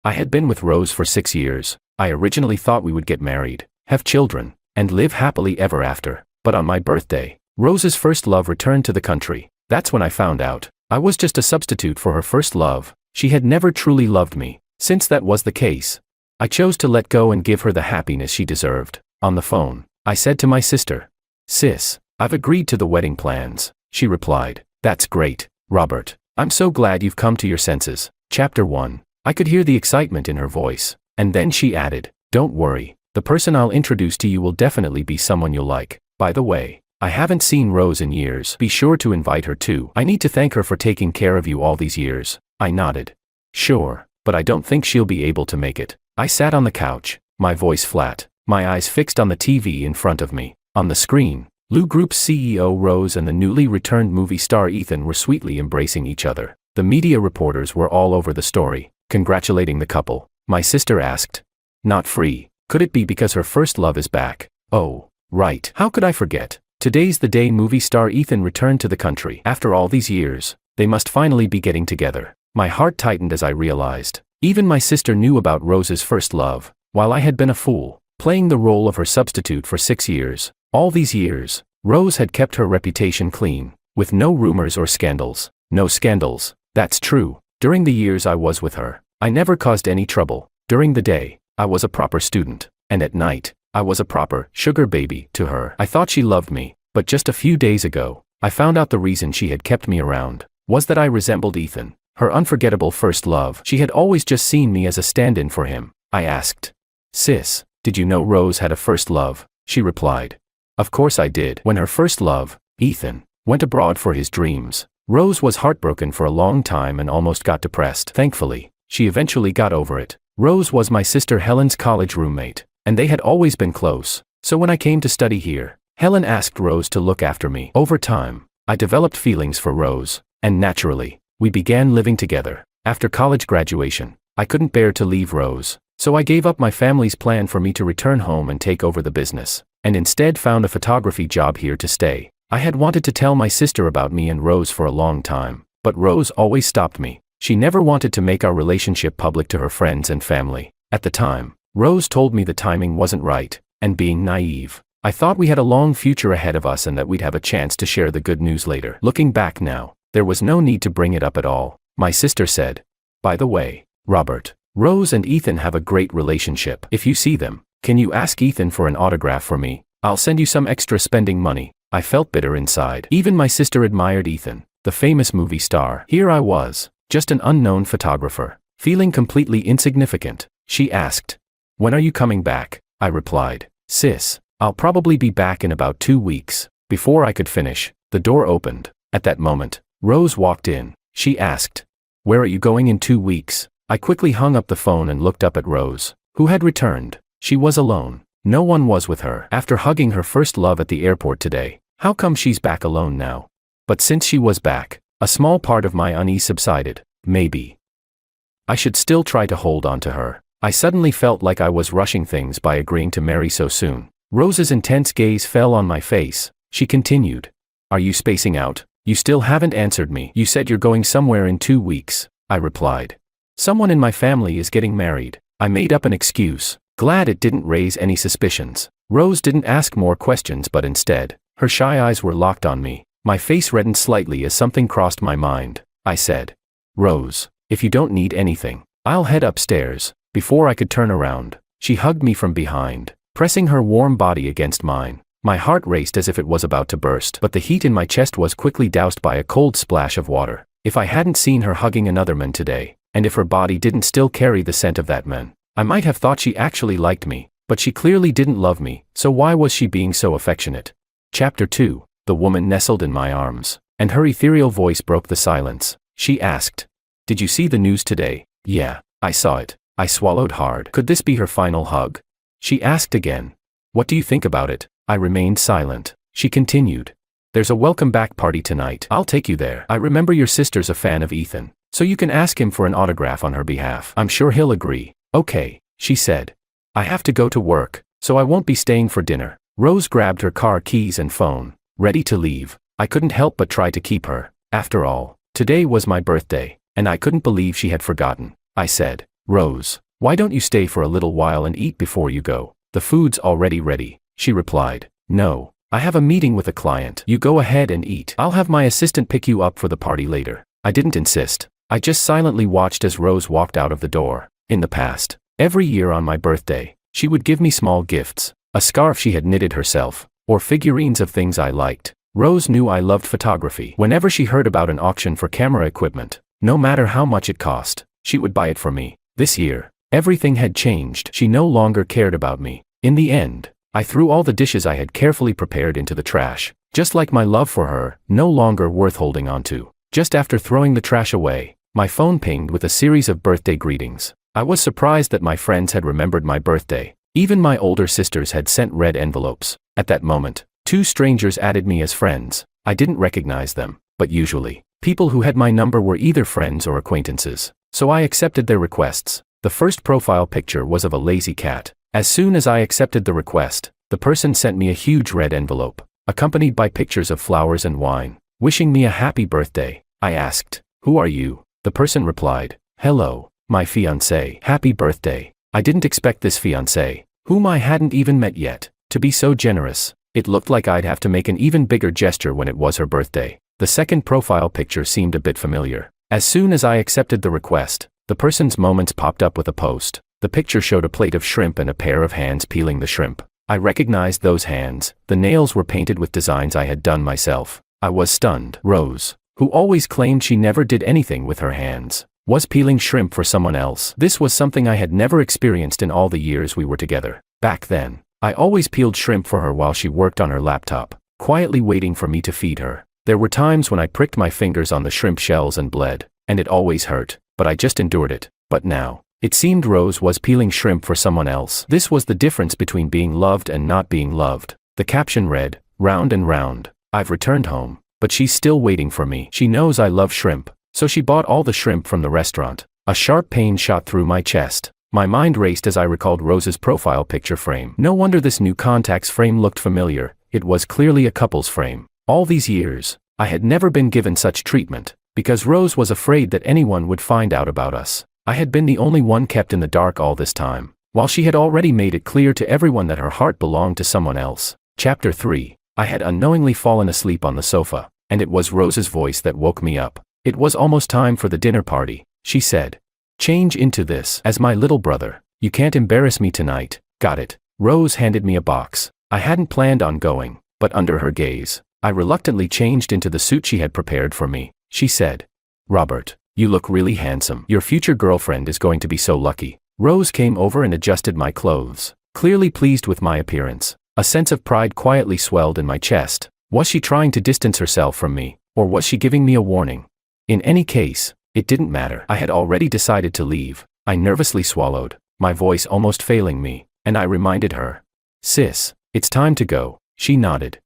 I had been with Rose for 6 years. I originally thought we would get married, have children, and live happily ever after. But on my birthday, Rose's first love returned to the country. That's when I found out I was just a substitute for her first love. She had never truly loved me. Since that was the case, I chose to let go and give her the happiness she deserved. On the phone, I said to my sister, "Sis, I've agreed to the wedding plans." She replied, "That's great, Robert. I'm so glad you've come to your senses." Chapter 1. I could hear the excitement in her voice. And then she added, "Don't worry, the person I'll introduce to you will definitely be someone you'll like. By the way, I haven't seen Rose in years. Be sure to invite her too. I need to thank her for taking care of you all these years." I nodded. "Sure, but I don't think she'll be able to make it." I sat on the couch, my voice flat, my eyes fixed on the TV in front of me. On the screen, Lou Group's CEO Rose and the newly returned movie star Ethan were sweetly embracing each other. The media reporters were all over the story, congratulating the couple. My sister asked, "Not free? Could it be because her first love is back?" "Oh, right. How could I forget? Today's the day movie star Ethan returned to the country. After all these years, they must finally be getting together." My heart tightened as I realized. Even my sister knew about Rose's first love, while I had been a fool, playing the role of her substitute for 6 years. All these years, Rose had kept her reputation clean, with no rumors or scandals. No scandals, that's true. During the years I was with her, I never caused any trouble. During the day, I was a proper student, and at night, I was a proper sugar baby to her. I thought she loved me, but just a few days ago, I found out the reason she had kept me around was that I resembled Ethan, her unforgettable first love. She had always just seen me as a stand-in for him. I asked, "Sis, did you know Rose had a first love?" She replied, "Of course I did." When her first love, Ethan, went abroad for his dreams, Rose was heartbroken for a long time and almost got depressed. Thankfully, she eventually got over it. Rose was my sister Helen's college roommate, and they had always been close. So when I came to study here, Helen asked Rose to look after me. Over time, I developed feelings for Rose, and naturally, we began living together. After college graduation, I couldn't bear to leave Rose, so I gave up my family's plan for me to return home and take over the business, and instead found a photography job here to stay. I had wanted to tell my sister about me and Rose for a long time, but Rose always stopped me. She never wanted to make our relationship public to her friends and family. At the time, Rose told me the timing wasn't right, and being naive, I thought we had a long future ahead of us and that we'd have a chance to share the good news later. Looking back now, there was no need to bring it up at all. My sister said, "By the way, Robert, Rose and Ethan have a great relationship. If you see them, can you ask Ethan for an autograph for me? I'll send you some extra spending money." I felt bitter inside. Even my sister admired Ethan, the famous movie star. Here I was, just an unknown photographer, feeling completely insignificant. She asked, "When are you coming back?" I replied, "Sis, I'll probably be back in about 2 weeks." Before I could finish, the door opened. At that moment, Rose walked in. She asked, "Where are you going in 2 weeks?" I quickly hung up the phone and looked up at Rose, who had returned. She was alone. No one was with her. After hugging her first love at the airport today, how come she's back alone now? But since she was back, a small part of my unease subsided. Maybe I should still try to hold on to her. I suddenly felt like I was rushing things by agreeing to marry so soon. Rose's intense gaze fell on my face. She continued, "Are you spacing out? You still haven't answered me." "You said you're going somewhere in 2 weeks, I replied. "Someone in my family is getting married." I made up an excuse, glad it didn't raise any suspicions. Rose didn't ask more questions but instead, her shy eyes were locked on me. My face reddened slightly as something crossed my mind. I said, "Rose, if you don't need anything, I'll head upstairs." Before I could turn around, she hugged me from behind, pressing her warm body against mine. My heart raced as if it was about to burst, but the heat in my chest was quickly doused by a cold splash of water. If I hadn't seen her hugging another man today, and if her body didn't still carry the scent of that man, I might have thought she actually liked me, but she clearly didn't love me, so why was she being so affectionate? Chapter 2. The woman nestled in my arms, and her ethereal voice broke the silence. She asked, "Did you see the news today?" "Yeah, I saw it." I swallowed hard. Could this be her final hug? She asked again, "What do you think about it?" I remained silent. She continued, "There's a welcome back party tonight. I'll take you there. I remember your sister's a fan of Ethan, so you can ask him for an autograph on her behalf. I'm sure he'll agree." "Okay," she said. "I have to go to work, so I won't be staying for dinner." Rose grabbed her car keys and phone, ready to leave. I couldn't help but try to keep her. After all, today was my birthday, and I couldn't believe she had forgotten. I said, "Rose, why don't you stay for a little while and eat before you go? The food's already ready," she replied. "No, I have a meeting with a client. You go ahead and eat. I'll have my assistant pick you up for the party later." I didn't insist. I just silently watched as Rose walked out of the door. In the past, every year on my birthday, she would give me small gifts, a scarf she had knitted herself, or figurines of things I liked. Rose knew I loved photography. Whenever she heard about an auction for camera equipment, no matter how much it cost, she would buy it for me. This year, everything had changed. She no longer cared about me. In the end, I threw all the dishes I had carefully prepared into the trash, just like my love for her, no longer worth holding on to. Just after throwing the trash away, my phone pinged with a series of birthday greetings. I was surprised that my friends had remembered my birthday. Even my older sisters had sent red envelopes. At that moment, 2 strangers added me as friends. I didn't recognize them, but usually, people who had my number were either friends or acquaintances, so I accepted their requests. The first profile picture was of a lazy cat. As soon as I accepted the request, the person sent me a huge red envelope, accompanied by pictures of flowers and wine, wishing me a happy birthday. I asked, "Who are you?" The person replied, "Hello, my fiancé. Happy birthday." I didn't expect this fiancé, whom I hadn't even met yet, to be so generous. It looked like I'd have to make an even bigger gesture when it was her birthday. The second profile picture seemed a bit familiar. As soon as I accepted the request, the person's moments popped up with a post. The picture showed a plate of shrimp and a pair of hands peeling the shrimp. I recognized those hands. The nails were painted with designs I had done myself. I was stunned. Rose, who always claimed she never did anything with her hands, was peeling shrimp for someone else. This was something I had never experienced in all the years we were together. Back then, I always peeled shrimp for her while she worked on her laptop, quietly waiting for me to feed her. There were times when I pricked my fingers on the shrimp shells and bled, and it always hurt, but I just endured it. But now, it seemed Rose was peeling shrimp for someone else. This was the difference between being loved and not being loved. The caption read, "Round and round. I've returned home, but she's still waiting for me. She knows I love shrimp, so she bought all the shrimp from the restaurant." A sharp pain shot through my chest. My mind raced as I recalled Rose's profile picture frame. No wonder this new contacts frame looked familiar. It was clearly a couple's frame. All these years, I had never been given such treatment, because Rose was afraid that anyone would find out about us. I had been the only one kept in the dark all this time, while she had already made it clear to everyone that her heart belonged to someone else. Chapter 3. I had unknowingly fallen asleep on the sofa, and it was Rose's voice that woke me up. "It was almost time for the dinner party," she said. "Change into this as my little brother. You can't embarrass me tonight." "Got it." Rose handed me a box. I hadn't planned on going, but under her gaze, I reluctantly changed into the suit she had prepared for me. She said, "Robert, you look really handsome. Your future girlfriend is going to be so lucky." Rose came over and adjusted my clothes, clearly pleased with my appearance. A sense of pride quietly swelled in my chest. Was she trying to distance herself from me, or was she giving me a warning? In any case, it didn't matter. I had already decided to leave. I nervously swallowed, my voice almost failing me, and I reminded her. "Sis, it's time to go." She nodded.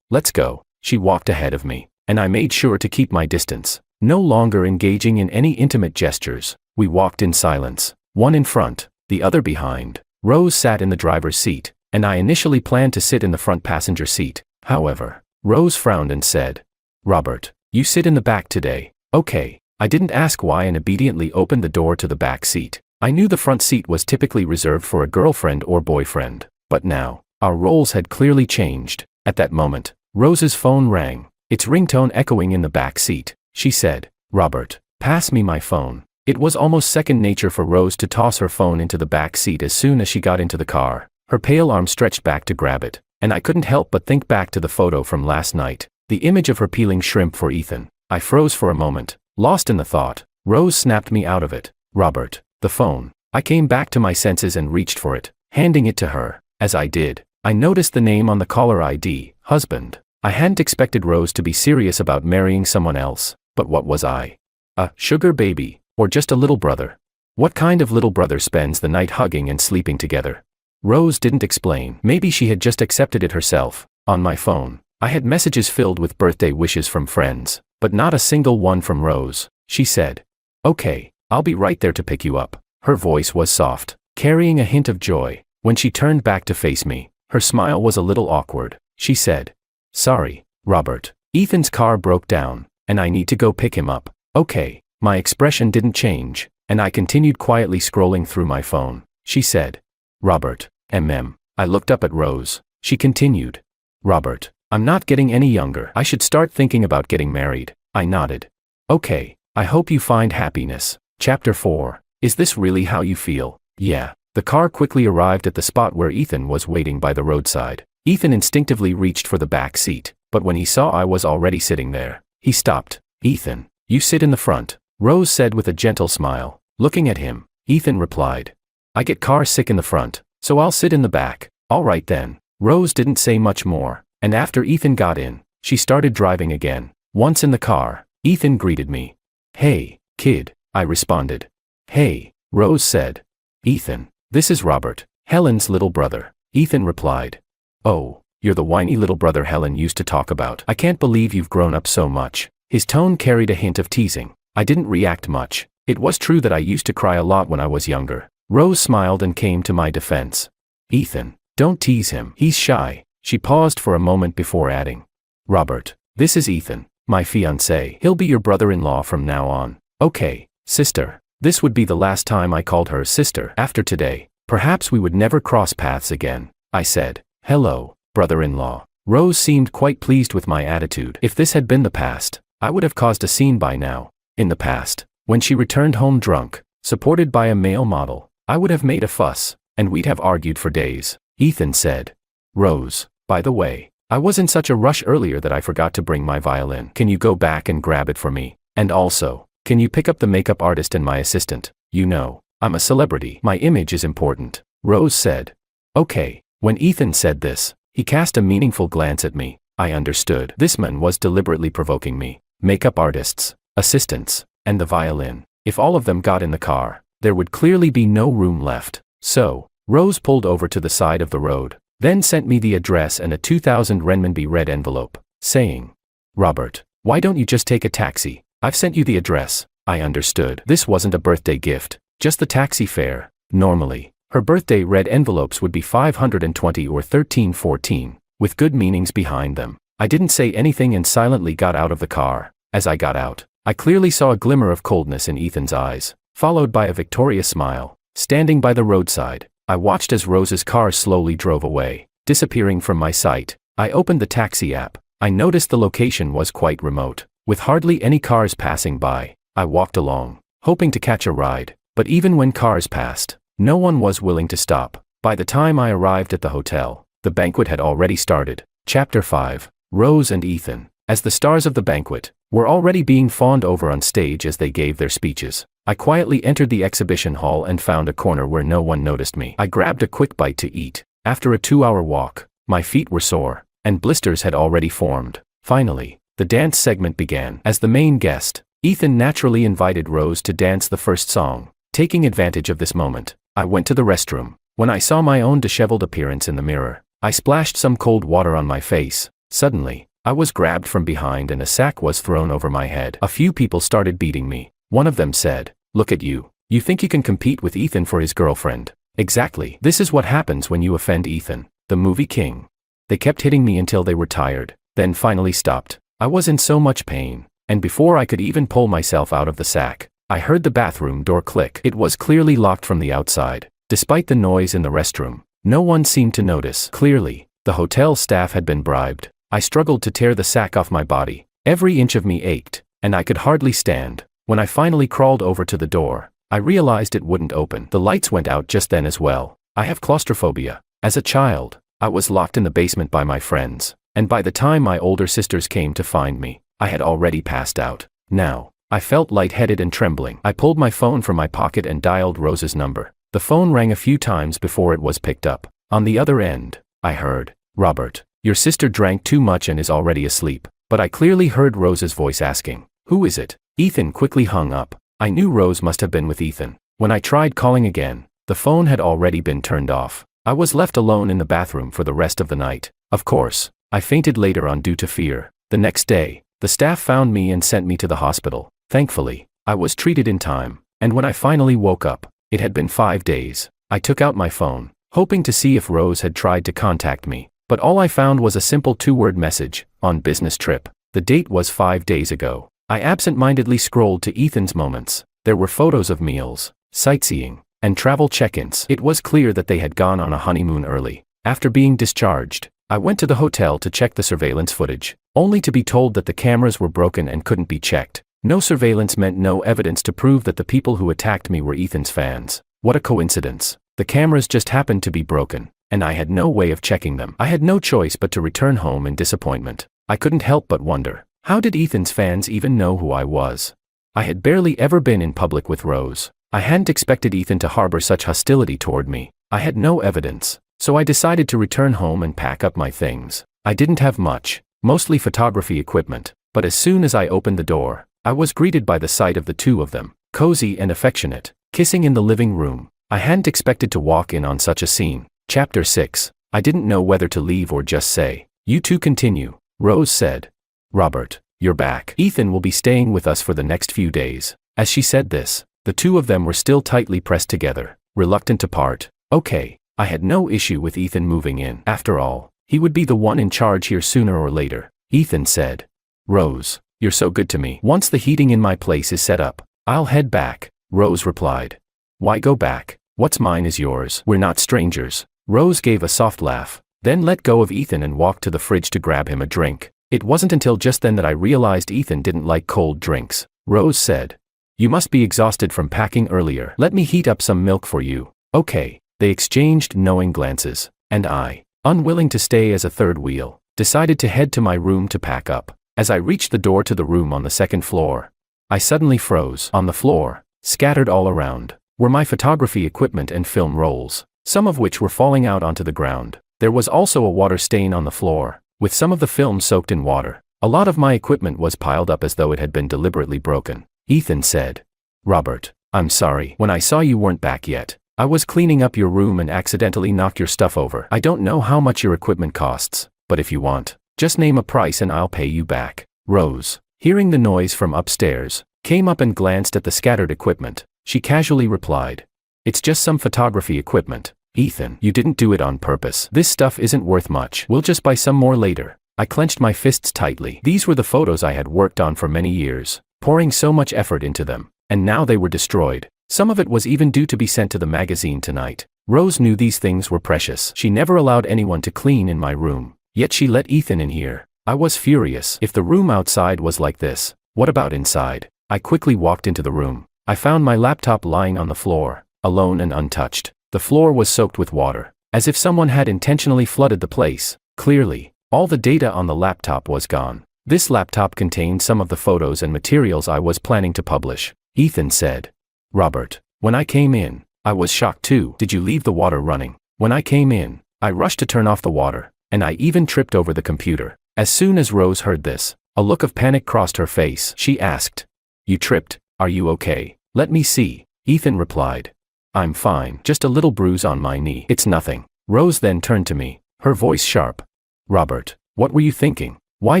Let's go." She walked ahead of me, and I made sure to keep my distance, no longer engaging in any intimate gestures. We walked in silence, one in front, the other behind. Rose sat in the driver's seat, and I initially planned to sit in the front passenger seat. However, Rose frowned and said, "Robert, you sit in the back today." "Okay." I didn't ask why and obediently opened the door to the back seat. I knew the front seat was typically reserved for a girlfriend or boyfriend, but now, our roles had clearly changed. At that moment, Rose's phone rang, its ringtone echoing in the back seat. She said, "Robert, pass me my phone." It was almost second nature for Rose to toss her phone into the back seat as soon as she got into the car. Her pale arm stretched back to grab it, and I couldn't help but think back to the photo from last night, the image of her peeling shrimp for Ethan. I froze for a moment, lost in the thought. Rose snapped me out of it. "Robert, the phone." I came back to my senses and reached for it, handing it to her. As I did, I noticed the name on the caller ID, husband. I hadn't expected Rose to be serious about marrying someone else, but what was I? A sugar baby, or just a little brother? What kind of little brother spends the night hugging and sleeping together? Rose didn't explain. Maybe she had just accepted it herself. On my phone, I had messages filled with birthday wishes from friends, but not a single one from Rose. She said, "Okay, I'll be right there to pick you up." Her voice was soft, carrying a hint of joy. When she turned back to face me, her smile was a little awkward. She said, "Sorry, Robert. Ethan's car broke down, and I need to go pick him up." "Okay." My expression didn't change, and I continued quietly scrolling through my phone. She said, "Robert, I looked up at Rose. She continued, "Robert, I'm not getting any younger. I should start thinking about getting married." I nodded. "Okay, I hope you find happiness." Chapter 4. Is this really how you feel? Yeah. The car quickly arrived at the spot where Ethan was waiting by the roadside. Ethan instinctively reached for the back seat, but when he saw I was already sitting there, he stopped. "Ethan, you sit in the front," Rose said with a gentle smile. Looking at him, Ethan replied, "I get car sick in the front, so I'll sit in the back." "All right then." Rose didn't say much more, and after Ethan got in, she started driving again. Once in the car, Ethan greeted me. "Hey, kid," I responded. "Hey," Rose said. "Ethan, this is Robert, Helen's little brother," Ethan replied. "Oh, you're the whiny little brother Helen used to talk about. I can't believe you've grown up so much." His tone carried a hint of teasing. I didn't react much. It was true that I used to cry a lot when I was younger. Rose smiled and came to my defense. "Ethan, don't tease him. He's shy." She paused for a moment before adding, "Robert, this is Ethan, my fiancé. He'll be your brother-in-law from now on." "Okay, sister." This would be the last time I called her sister after today. Perhaps we would never cross paths again. I said, "Hello, brother-in-law." Rose seemed quite pleased with my attitude. If this had been the past, I would have caused a scene by now. In the past, when she returned home drunk, supported by a male model, I would have made a fuss, and we'd have argued for days. Ethan said, "Rose, by the way, I was in such a rush earlier that I forgot to bring my violin. Can you go back and grab it for me? And also, can you pick up the makeup artist and my assistant? You know, I'm a celebrity. My image is important." Rose said. "Okay." When Ethan said this, he cast a meaningful glance at me. I understood. This man was deliberately provoking me. Makeup artists, assistants, and the violin. If all of them got in the car, there would clearly be no room left. So, Rose pulled over to the side of the road, then sent me the address and a 2,000 renminbi red envelope, saying, "Robert, why don't you just take a taxi? I've sent you the address." I understood. This wasn't a birthday gift, just the taxi fare. Normally, her birthday red envelopes would be 520 or 1314, with good meanings behind them. I didn't say anything and silently got out of the car. As I got out, I clearly saw a glimmer of coldness in Ethan's eyes, followed by a victorious smile. Standing by the roadside, I watched as Rose's car slowly drove away, disappearing from my sight. I opened the taxi app. I noticed the location was quite remote, with hardly any cars passing by. I walked along, hoping to catch a ride, but even when cars passed, no one was willing to stop. By the time I arrived at the hotel, the banquet had already started. Chapter 5. Rose and Ethan, as the stars of the banquet, were already being fawned over on stage as they gave their speeches. I quietly entered the exhibition hall and found a corner where no one noticed me. I grabbed a quick bite to eat. After a 2-hour walk, my feet were sore, and blisters had already formed. Finally, the dance segment began. As the main guest, Ethan naturally invited Rose to dance the first song. Taking advantage of this moment, I went to the restroom. When I saw my own disheveled appearance in the mirror, I splashed some cold water on my face. Suddenly, I was grabbed from behind and a sack was thrown over my head. A few people started beating me. One of them said, "Look at you. You think you can compete with Ethan for his girlfriend?" Exactly. This is what happens when you offend Ethan, the movie king. They kept hitting me until they were tired, then finally stopped. I was in so much pain, and before I could even pull myself out of the sack, I heard the bathroom door click. It was clearly locked from the outside. Despite the noise in the restroom, no one seemed to notice. Clearly, the hotel staff had been bribed. I struggled to tear the sack off my body. Every inch of me ached, and I could hardly stand. When I finally crawled over to the door, I realized it wouldn't open. The lights went out just then as well. I have claustrophobia. As a child, I was locked in the basement by my friends, and by the time my older sisters came to find me, I had already passed out. Now, I felt lightheaded and trembling. I pulled my phone from my pocket and dialed Rose's number. The phone rang a few times before it was picked up. On the other end, I heard, "Robert, your sister drank too much and is already asleep." But I clearly heard Rose's voice asking, "Who is it?" Ethan quickly hung up. I knew Rose must have been with Ethan. When I tried calling again, the phone had already been turned off. I was left alone in the bathroom for the rest of the night. Of course, I fainted later on due to fear. The next day, the staff found me and sent me to the hospital. Thankfully, I was treated in time, and when I finally woke up, it had been 5 days. I took out my phone, hoping to see if Rose had tried to contact me, but all I found was a simple 2-word message, "On business trip." The date was 5 days ago. I absent-mindedly scrolled to Ethan's moments. There were photos of meals, sightseeing, and travel check-ins. It was clear that they had gone on a honeymoon early. After being discharged, I went to the hotel to check the surveillance footage, only to be told that the cameras were broken and couldn't be checked. No surveillance meant no evidence to prove that the people who attacked me were Ethan's fans. What a coincidence. The cameras just happened to be broken, and I had no way of checking them. I had no choice but to return home in disappointment. I couldn't help but wonder, how did Ethan's fans even know who I was? I had barely ever been in public with Rose. I hadn't expected Ethan to harbor such hostility toward me. I had no evidence, so I decided to return home and pack up my things. I didn't have much, mostly photography equipment, but as soon as I opened the door, I was greeted by the sight of the two of them, cozy and affectionate, kissing in the living room. I hadn't expected to walk in on such a scene. Chapter 6. I didn't know whether to leave or just say, "You two continue," Rose said. "Robert, you're back. Ethan will be staying with us for the next few days." As she said this, the two of them were still tightly pressed together, reluctant to part. Okay, I had no issue with Ethan moving in. After all, he would be the one in charge here sooner or later. Ethan said, "Rose, you're so good to me. Once the heating in my place is set up, I'll head back," Rose replied. "Why go back? What's mine is yours. We're not strangers." Rose gave a soft laugh, then let go of Ethan and walked to the fridge to grab him a drink. It wasn't until just then that I realized Ethan didn't like cold drinks. Rose said, "You must be exhausted from packing earlier. Let me heat up some milk for you." Okay. They exchanged knowing glances, and I, unwilling to stay as a third wheel, decided to head to my room to pack up. As I reached the door to the room on the second floor, I suddenly froze. On the floor, scattered all around, were my photography equipment and film rolls, some of which were falling out onto the ground. There was also a water stain on the floor, with some of the film soaked in water. A lot of my equipment was piled up as though it had been deliberately broken. Ethan said, "Robert, I'm sorry. When I saw you weren't back yet, I was cleaning up your room and accidentally knocked your stuff over. I don't know how much your equipment costs, but if you want, just name a price and I'll pay you back." Rose, hearing the noise from upstairs, came up and glanced at the scattered equipment. She casually replied, "It's just some photography equipment. Ethan, you didn't do it on purpose. This stuff isn't worth much. We'll just buy some more later." I clenched my fists tightly. These were the photos I had worked on for many years, pouring so much effort into them, and now they were destroyed. Some of it was even due to be sent to the magazine tonight. Rose knew these things were precious. She never allowed anyone to clean in my room, yet she let Ethan in here. I was furious. If the room outside was like this, what about inside? I quickly walked into the room. I found my laptop lying on the floor, alone and untouched. The floor was soaked with water, as if someone had intentionally flooded the place. Clearly, all the data on the laptop was gone. This laptop contained some of the photos and materials I was planning to publish. Ethan said, "Robert, when I came in, I was shocked too. Did you leave the water running?" When I came in, I rushed to turn off the water, and I even tripped over the computer. As soon as Rose heard this, a look of panic crossed her face. She asked, "You tripped? Are you okay?" "Let me see," Ethan replied. "I'm fine, just a little bruise on my knee. It's nothing." Rose then turned to me, her voice sharp. "Robert, what were you thinking? Why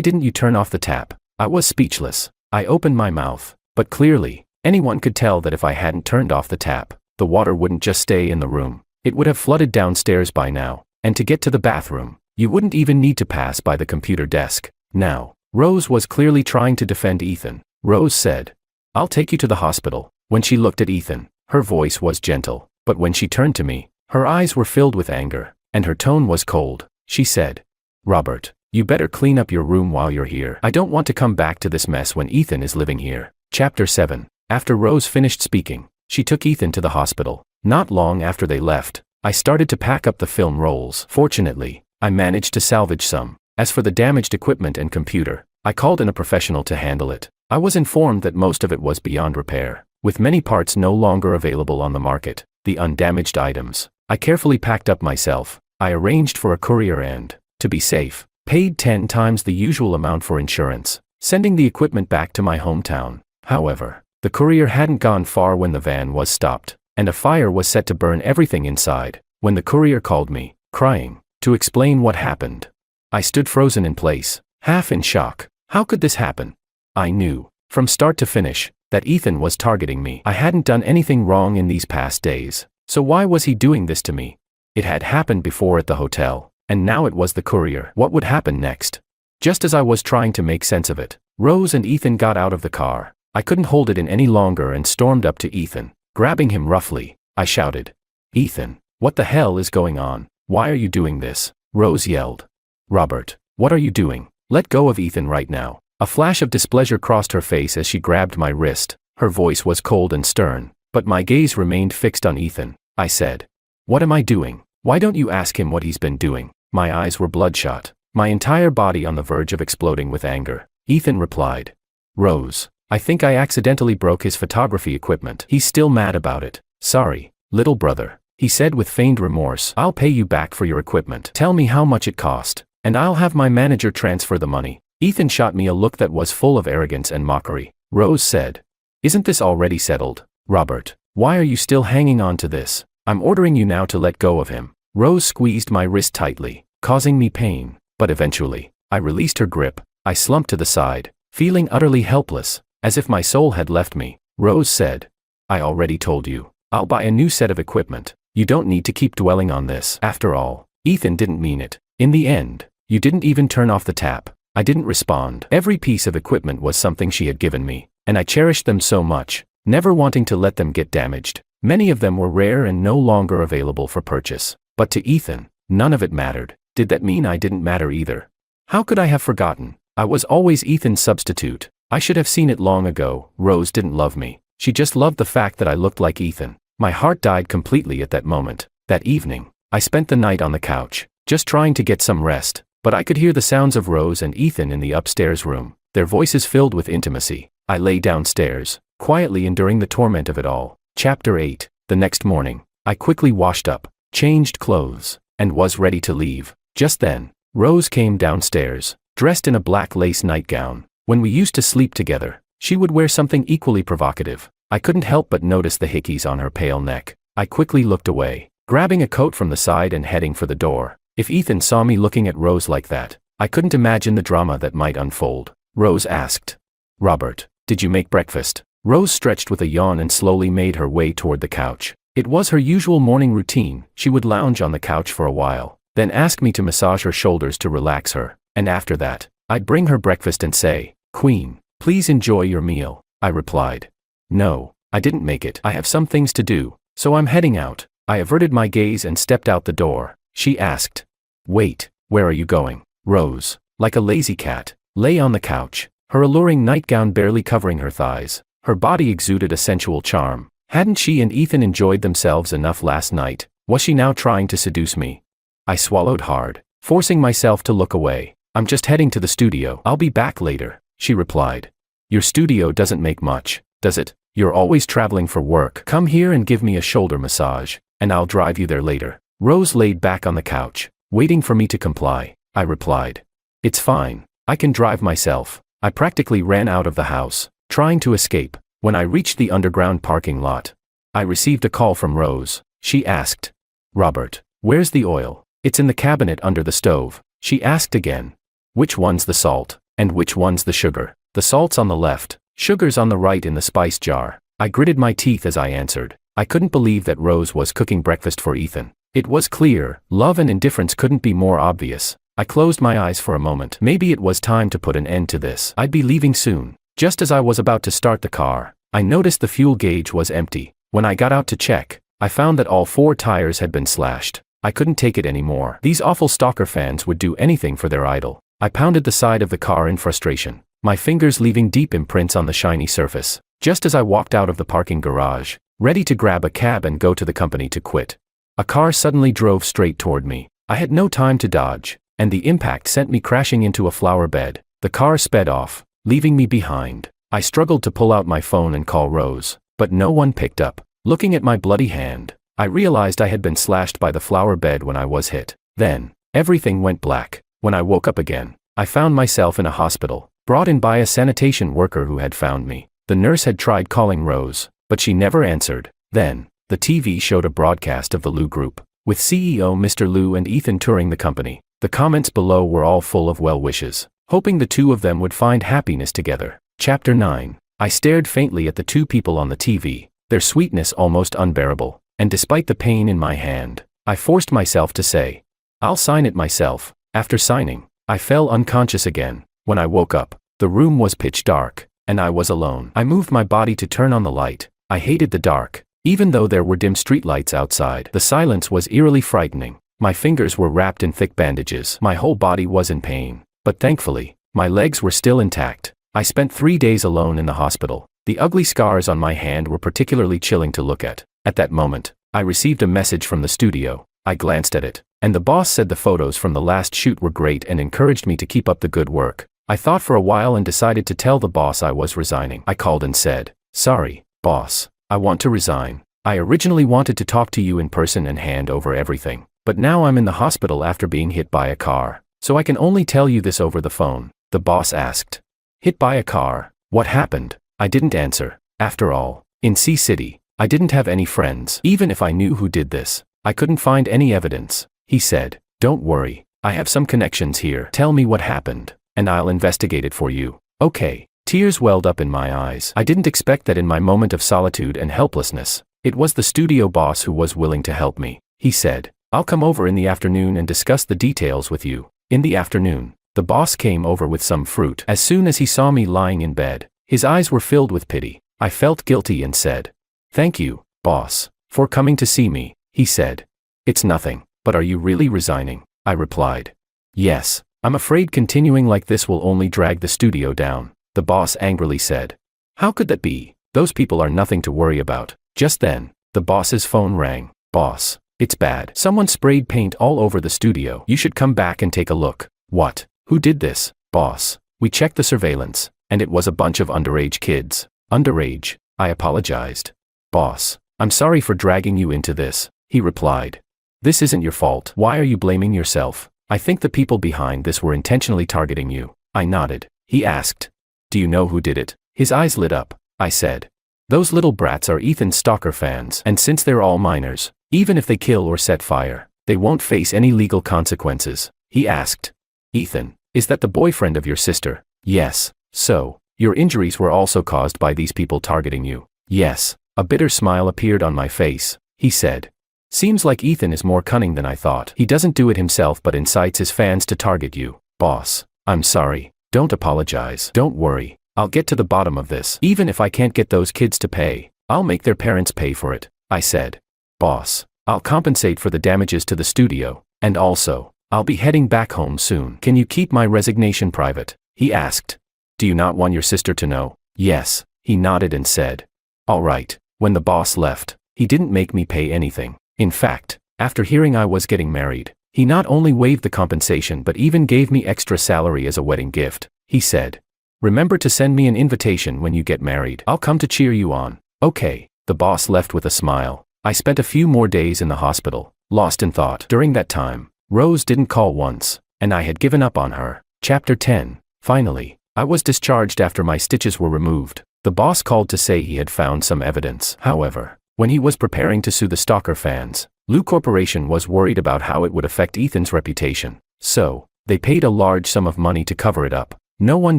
didn't you turn off the tap?" I was speechless. I opened my mouth, but clearly, anyone could tell that if I hadn't turned off the tap, the water wouldn't just stay in the room. It would have flooded downstairs by now, and to get to the bathroom, you wouldn't even need to pass by the computer desk. Now, Rose was clearly trying to defend Ethan. Rose said, "I'll take you to the hospital." When she looked at Ethan, her voice was gentle, but when she turned to me, her eyes were filled with anger, and her tone was cold. She said, "Robert, you better clean up your room while you're here. I don't want to come back to this mess when Ethan is living here." Chapter 7. After Rose finished speaking, she took Ethan to the hospital. Not long after they left, I started to pack up the film rolls. Fortunately, I managed to salvage some. As for the damaged equipment and computer, I called in a professional to handle it. I was informed that most of it was beyond repair, with many parts no longer available on the market. The undamaged items, I carefully packed up myself. I arranged for a courier and, to be safe, paid 10 times the usual amount for insurance, sending the equipment back to my hometown. However, the courier hadn't gone far when the van was stopped, and a fire was set to burn everything inside. When the courier called me, crying, to explain what happened, I stood frozen in place, half in shock. How could this happen? I knew, from start to finish, that Ethan was targeting me. I hadn't done anything wrong in these past days, so why was he doing this to me? It had happened before at the hotel, and now it was the courier. What would happen next? Just as I was trying to make sense of it, Rose and Ethan got out of the car. I couldn't hold it in any longer and stormed up to Ethan. Grabbing him roughly, I shouted, "Ethan, what the hell is going on? Why are you doing this?" Rose yelled. "Robert, what are you doing? Let go of Ethan right now." A flash of displeasure crossed her face as she grabbed my wrist. Her voice was cold and stern, but my gaze remained fixed on Ethan. I said, "What am I doing? Why don't you ask him what he's been doing?" My eyes were bloodshot, my entire body on the verge of exploding with anger. Ethan replied, "Rose, I think I accidentally broke his photography equipment. He's still mad about it." "Sorry, little brother," he said with feigned remorse. "I'll pay you back for your equipment. Tell me how much it cost, and I'll have my manager transfer the money." Ethan shot me a look that was full of arrogance and mockery. Rose said, "Isn't this already settled? Robert, why are you still hanging on to this? I'm ordering you now to let go of him." Rose squeezed my wrist tightly, causing me pain, but eventually, I released her grip. I slumped to the side, feeling utterly helpless, as if my soul had left me. Rose said, "I already told you. I'll buy a new set of equipment. You don't need to keep dwelling on this." After all, Ethan didn't mean it. In the end, you didn't even turn off the tap. I didn't respond. Every piece of equipment was something she had given me, and I cherished them so much, never wanting to let them get damaged. Many of them were rare and no longer available for purchase. But to Ethan, none of it mattered. Did that mean I didn't matter either? How could I have forgotten? I was always Ethan's substitute. I should have seen it long ago. Rose didn't love me. She just loved the fact that I looked like Ethan. My heart died completely at that moment. That evening, I spent the night on the couch, just trying to get some rest. But I could hear the sounds of Rose and Ethan in the upstairs room, their voices filled with intimacy. I lay downstairs, quietly enduring the torment of it all. Chapter 8. The next morning, I quickly washed up, changed clothes, and was ready to leave. Just then, Rose came downstairs, dressed in a black lace nightgown. When we used to sleep together, she would wear something equally provocative. I couldn't help but notice the hickeys on her pale neck. I quickly looked away, grabbing a coat from the side and heading for the door. If Ethan saw me looking at Rose like that, I couldn't imagine the drama that might unfold. Rose asked, "Robert, did you make breakfast?" Rose stretched with a yawn and slowly made her way toward the couch. It was her usual morning routine. She would lounge on the couch for a while, then ask me to massage her shoulders to relax her, and after that, I'd bring her breakfast and say, "Queen, please enjoy your meal." I replied, "No, I didn't make it. I have some things to do, so I'm heading out." I averted my gaze and stepped out the door. She asked, "Wait, where are you going?" Rose, like a lazy cat, lay on the couch, her alluring nightgown barely covering her thighs. Her body exuded a sensual charm. Hadn't she and Ethan enjoyed themselves enough last night? Was she now trying to seduce me? I swallowed hard, forcing myself to look away. "I'm just heading to the studio. I'll be back later," she replied. "Your studio doesn't make much, does it? You're always traveling for work. Come here and give me a shoulder massage, and I'll drive you there later." Rose laid back on the couch, waiting for me to comply. I replied, "It's fine. I can drive myself." I practically ran out of the house, trying to escape. When I reached the underground parking lot, I received a call from Rose. She asked, "Robert, where's the oil?" "It's in the cabinet under the stove." She asked again, "Which one's the salt, and which one's the sugar?" "The salt's on the left, sugar's on the right in the spice jar." I gritted my teeth as I answered. I couldn't believe that Rose was cooking breakfast for Ethan. It was clear, love and indifference couldn't be more obvious. I closed my eyes for a moment. Maybe it was time to put an end to this. I'd be leaving soon. Just as I was about to start the car, I noticed the fuel gauge was empty. When I got out to check, I found that all 4 tires had been slashed. I couldn't take it anymore. These awful stalker fans would do anything for their idol. I pounded the side of the car in frustration, my fingers leaving deep imprints on the shiny surface. Just as I walked out of the parking garage, ready to grab a cab and go to the company to quit, a car suddenly drove straight toward me. I had no time to dodge, and the impact sent me crashing into a flower bed. The car sped off, leaving me behind. I struggled to pull out my phone and call Rose, but no one picked up. Looking at my bloody hand, I realized I had been slashed by the flower bed when I was hit. Then, everything went black. When I woke up again, I found myself in a hospital, brought in by a sanitation worker who had found me. The nurse had tried calling Rose, but she never answered. Then, the TV showed a broadcast of the Liu Group, with CEO Mr. Liu and Ethan touring the company. The comments below were all full of well wishes, hoping the two of them would find happiness together. Chapter 9. I stared faintly at the 2 people on the TV, their sweetness almost unbearable, and despite the pain in my hand, I forced myself to say, "I'll sign it myself." After signing, I fell unconscious again. When I woke up, the room was pitch dark, and I was alone. I moved my body to turn on the light. I hated the dark. Even though there were dim streetlights outside, the silence was eerily frightening. My fingers were wrapped in thick bandages. My whole body was in pain. But thankfully, my legs were still intact. I spent 3 days alone in the hospital. The ugly scars on my hand were particularly chilling to look at. At that moment, I received a message from the studio. I glanced at it, and the boss said the photos from the last shoot were great and encouraged me to keep up the good work. I thought for a while and decided to tell the boss I was resigning. I called and said, "Sorry, boss. I want to resign. I originally wanted to talk to you in person and hand over everything. But now I'm in the hospital after being hit by a car, so I can only tell you this over the phone." The boss asked. "Hit by a car? What happened?" I didn't answer. After all, in Sea City, I didn't have any friends. Even if I knew who did this, I couldn't find any evidence. He said, "Don't worry, I have some connections here. Tell me what happened, and I'll investigate it for you." Okay. Tears welled up in my eyes. I didn't expect that in my moment of solitude and helplessness. It was the studio boss who was willing to help me. He said, "I'll come over in the afternoon and discuss the details with you." In the afternoon, the boss came over with some fruit. As soon as he saw me lying in bed, his eyes were filled with pity. I felt guilty and said, "Thank you, boss, for coming to see me." He said, "It's nothing, but are you really resigning?" I replied, "Yes, I'm afraid continuing like this will only drag the studio down." The boss angrily said, "How could that be? Those people are nothing to worry about." Just then, the boss's phone rang. "Boss, it's bad. Someone sprayed paint all over the studio. You should come back and take a look." "What? Who did this?" "Boss, we checked the surveillance, and it was a bunch of underage kids." "Underage?" I apologized. "Boss, I'm sorry for dragging you into this," he replied. "This isn't your fault. Why are you blaming yourself? I think the people behind this were intentionally targeting you." I nodded. He asked, "Do you know who did it?" His eyes lit up. I said, "Those little brats are Ethan's stalker fans, and since they're all minors, even if they kill or set fire, they won't face any legal consequences." He asked, "Ethan, is that the boyfriend of your sister?" "Yes." "So, your injuries were also caused by these people targeting you?" "Yes." A bitter smile appeared on my face. He said, "Seems like Ethan is more cunning than I thought. He doesn't do it himself but incites his fans to target you." "Boss, I'm sorry. Don't apologize. Don't worry. I'll get to the bottom of this. Even if I can't get those kids to pay, I'll make their parents pay for it." I said, "Boss, I'll compensate for the damages to the studio, and also, I'll be heading back home soon. Can you keep my resignation private?" He asked, "Do you not want your sister to know?" "Yes." He nodded and said, "All right." When the boss left, he didn't make me pay anything. In fact, after hearing I was getting married, he not only waived the compensation but even gave me extra salary as a wedding gift. He said, "Remember to send me an invitation when you get married. I'll come to cheer you on." Okay. The boss left with a smile. I spent a few more days in the hospital, lost in thought. During that time, Rose didn't call once, and I had given up on her. Chapter 10. Finally, I was discharged after my stitches were removed. The boss called to say he had found some evidence. However, when he was preparing to sue the stalker fans, Lou Corporation was worried about how it would affect Ethan's reputation. So, they paid a large sum of money to cover it up. No one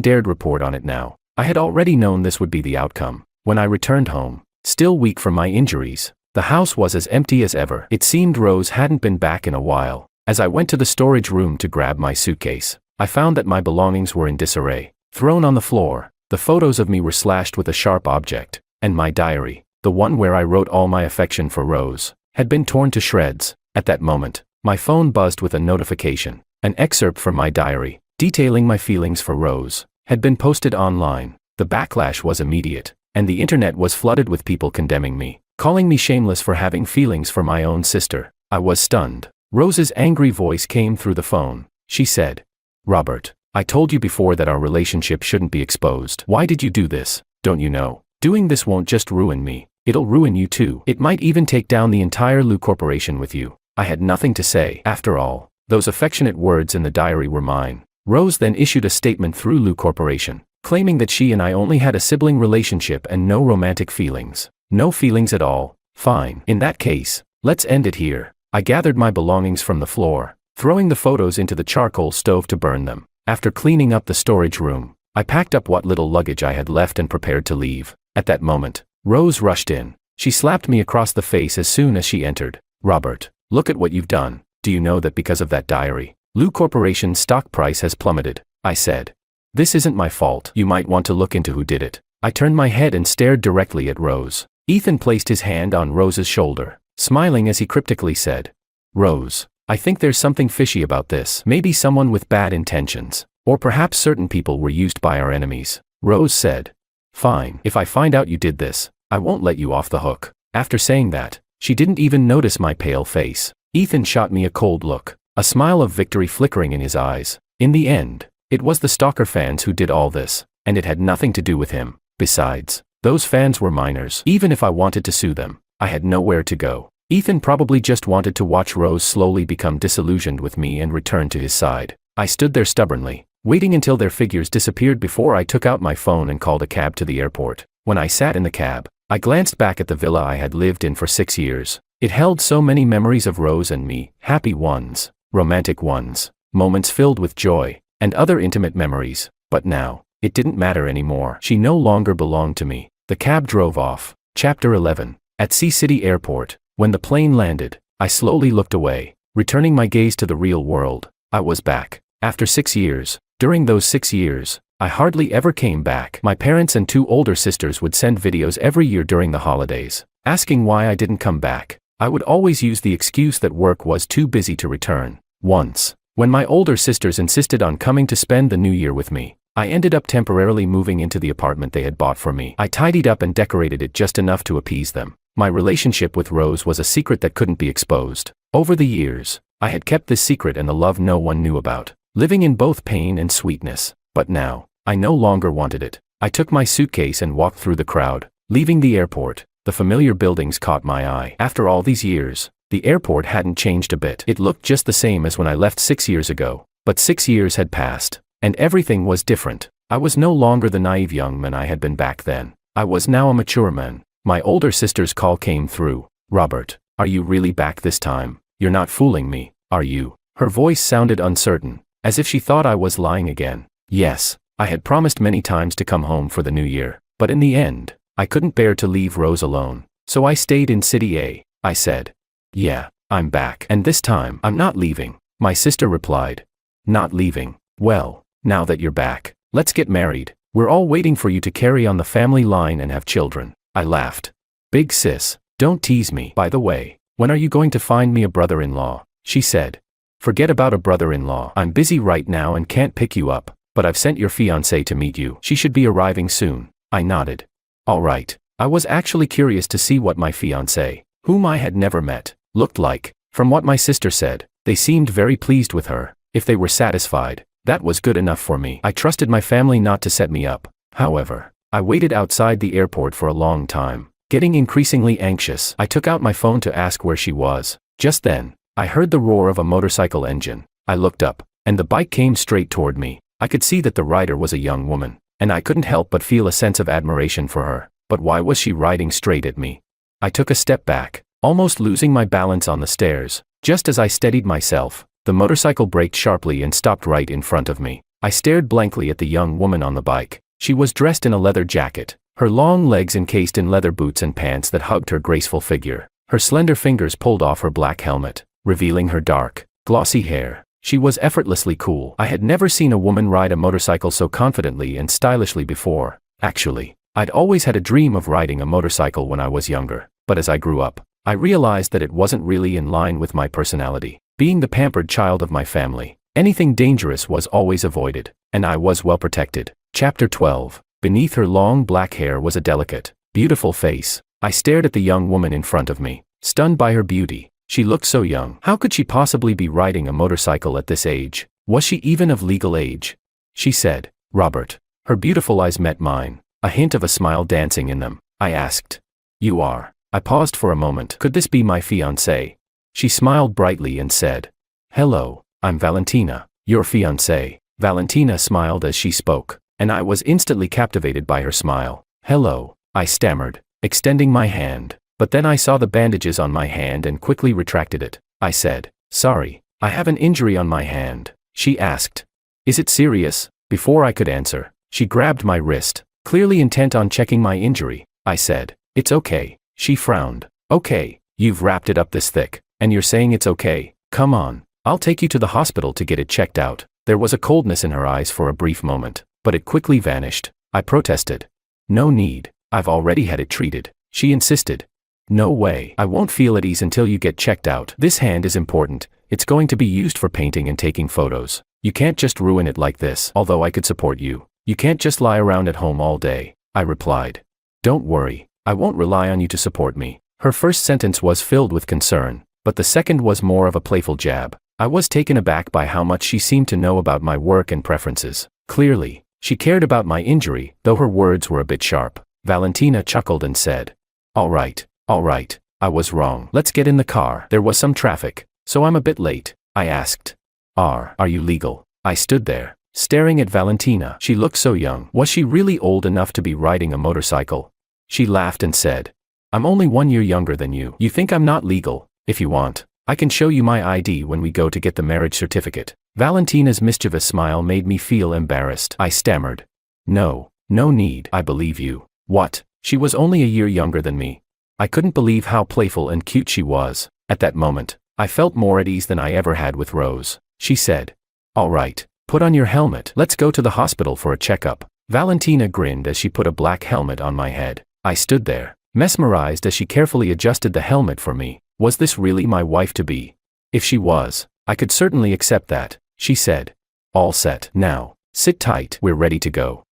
dared report on it now. I had already known this would be the outcome. When I returned home, still weak from my injuries, the house was as empty as ever. It seemed Rose hadn't been back in a while. As I went to the storage room to grab my suitcase, I found that my belongings were in disarray. Thrown on the floor, the photos of me were slashed with a sharp object, and my diary, the one where I wrote all my affection for Rose, had been torn to shreds. At that moment, my phone buzzed with a notification. An excerpt from my diary, detailing my feelings for Rose, had been posted online. The backlash was immediate, and the internet was flooded with people condemning me, calling me shameless for having feelings for my own sister. I was stunned. Rose's angry voice came through the phone. She said, "Robert, I told you before that our relationship shouldn't be exposed. Why did you do this? Don't you know? Doing this won't just ruin me, it'll ruin you too. It might even take down the entire Lou Corporation with you." I had nothing to say. After all, those affectionate words in the diary were mine. Rose then issued a statement through Lou Corporation, claiming that she and I only had a sibling relationship and no romantic feelings. No feelings at all. Fine. In that case, let's end it here. I gathered my belongings from the floor, throwing the photos into the charcoal stove to burn them. After cleaning up the storage room, I packed up what little luggage I had left and prepared to leave. At that moment, Rose rushed in. She slapped me across the face as soon as she entered. "Robert, look at what you've done. Do you know that because of that diary, Lou Corporation's stock price has plummeted?" I said. This isn't my fault. You might want to look into who did it. I turned my head and stared directly at Rose. Ethan placed his hand on Rose's shoulder, smiling as he cryptically said, "Rose, I think there's something fishy about this. Maybe someone with bad intentions. Or perhaps certain people were used by our enemies." Rose said, "Fine. If I find out you did this, I won't let you off the hook." After saying that, she didn't even notice my pale face. Ethan shot me a cold look, a smile of victory flickering in his eyes. In the end, it was the stalker fans who did all this, and it had nothing to do with him. Besides, those fans were minors. Even if I wanted to sue them, I had nowhere to go. Ethan probably just wanted to watch Rose slowly become disillusioned with me and return to his side. I stood there stubbornly, waiting until their figures disappeared before I took out my phone and called a cab to the airport. When I sat in the cab, I glanced back at the villa I had lived in for 6 years. It held so many memories of Rose and me, happy ones, romantic ones, moments filled with joy, and other intimate memories. But now, it didn't matter anymore. She no longer belonged to me. The cab drove off. Chapter 11. At Sea City Airport, when the plane landed, I slowly looked away, returning my gaze to the real world. I was back. After 6 years. During those 6 years, I hardly ever came back. My parents and 2 older sisters would send videos every year during the holidays, asking why I didn't come back. I would always use the excuse that work was too busy to return. Once, when my older sisters insisted on coming to spend the new year with me, I ended up temporarily moving into the apartment they had bought for me. I tidied up and decorated it just enough to appease them. My relationship with Rose was a secret that couldn't be exposed. Over the years, I had kept this secret and the love no one knew about, living in both pain and sweetness. But now, I no longer wanted it. I took my suitcase and walked through the crowd, leaving the airport. The familiar buildings caught my eye. After all these years, the airport hadn't changed a bit. It looked just the same as when I left 6 years ago. But 6 years had passed, and everything was different. I was no longer the naive young man I had been back then. I was now a mature man. My older sister's call came through. "Robert, are you really back this time? You're not fooling me, are you?" Her voice sounded uncertain, as if she thought I was lying again. Yes, I had promised many times to come home for the new year, but in the end, I couldn't bear to leave Rose alone. So I stayed in City A. I said, "Yeah, I'm back. And this time, I'm not leaving." My sister replied, "Not leaving? Well, now that you're back, let's get married. We're all waiting for you to carry on the family line and have children." I laughed. "Big sis, don't tease me. By the way, when are you going to find me a brother-in-law?" She said. "Forget about a brother-in-law. I'm busy right now and can't pick you up, but I've sent your fiancé to meet you. She should be arriving soon." I nodded. All right. I was actually curious to see what my fiancé, whom I had never met, looked like. From what my sister said, they seemed very pleased with her. If they were satisfied, that was good enough for me. I trusted my family not to set me up. However, I waited outside the airport for a long time, getting increasingly anxious. I took out my phone to ask where she was. Just then, I heard the roar of a motorcycle engine. I looked up, and the bike came straight toward me. I could see that the rider was a young woman, and I couldn't help but feel a sense of admiration for her. But why was she riding straight at me? I took a step back, almost losing my balance on the stairs. Just as I steadied myself, the motorcycle braked sharply and stopped right in front of me. I stared blankly at the young woman on the bike. She was dressed in a leather jacket, her long legs encased in leather boots and pants that hugged her graceful figure. Her slender fingers pulled off her black helmet, revealing her dark, glossy hair. She was effortlessly cool. I had never seen a woman ride a motorcycle so confidently and stylishly before. Actually, I'd always had a dream of riding a motorcycle when I was younger, but as I grew up, I realized that it wasn't really in line with my personality. Being the pampered child of my family, anything dangerous was always avoided, and I was well protected. Chapter 12. Beneath her long black hair was a delicate, beautiful face. I stared at the young woman in front of me, stunned by her beauty. She looked so young. How could she possibly be riding a motorcycle at this age? Was she even of legal age? She said, "Robert." Her beautiful eyes met mine, a hint of a smile dancing in them. I asked, "You are?" I paused for a moment. Could this be my fiancé? She smiled brightly and said, "Hello, I'm Valentina, your fiancé." Valentina smiled as she spoke, and I was instantly captivated by her smile. "Hello," I stammered, extending my hand. But then I saw the bandages on my hand and quickly retracted it. I said, "Sorry, I have an injury on my hand." She asked, "Is it serious?" Before I could answer, she grabbed my wrist, clearly intent on checking my injury. I said, "It's okay." She frowned. "Okay, you've wrapped it up this thick, and you're saying it's okay? Come on, I'll take you to the hospital to get it checked out." There was a coldness in her eyes for a brief moment, but it quickly vanished. I protested. No need, I've already had it treated. She insisted. No way, I won't feel at ease until you get checked out. This hand is important, it's going to be used for painting and taking photos. You can't just ruin it like this. Although I could support you, you can't just lie around at home all day, I replied. Don't worry, I won't rely on you to support me. Her first sentence was filled with concern, but the second was more of a playful jab. I was taken aback by how much she seemed to know about my work and preferences. Clearly, she cared about my injury, though her words were a bit sharp. Valentina chuckled and said, all right, I was wrong. Let's get in the car. There was some traffic, so I'm a bit late. I asked. Are you legal? I stood there, staring at Valentina. She looked so young. Was she really old enough to be riding a motorcycle? She laughed and said, I'm only 1 year younger than you. You think I'm not legal? If you want, I can show you my ID when we go to get the marriage certificate. Valentina's mischievous smile made me feel embarrassed. I stammered. No need. I believe you. What? She was only a year younger than me. I couldn't believe how playful and cute she was. At that moment, I felt more at ease than I ever had with Rose. She said, all right, put on your helmet. Let's go to the hospital for a checkup. Valentina grinned as she put a black helmet on my head. I stood there, mesmerized as she carefully adjusted the helmet for me. Was this really my wife-to-be? If she was, I could certainly accept that. She said, all set. Now, sit tight. We're ready to go.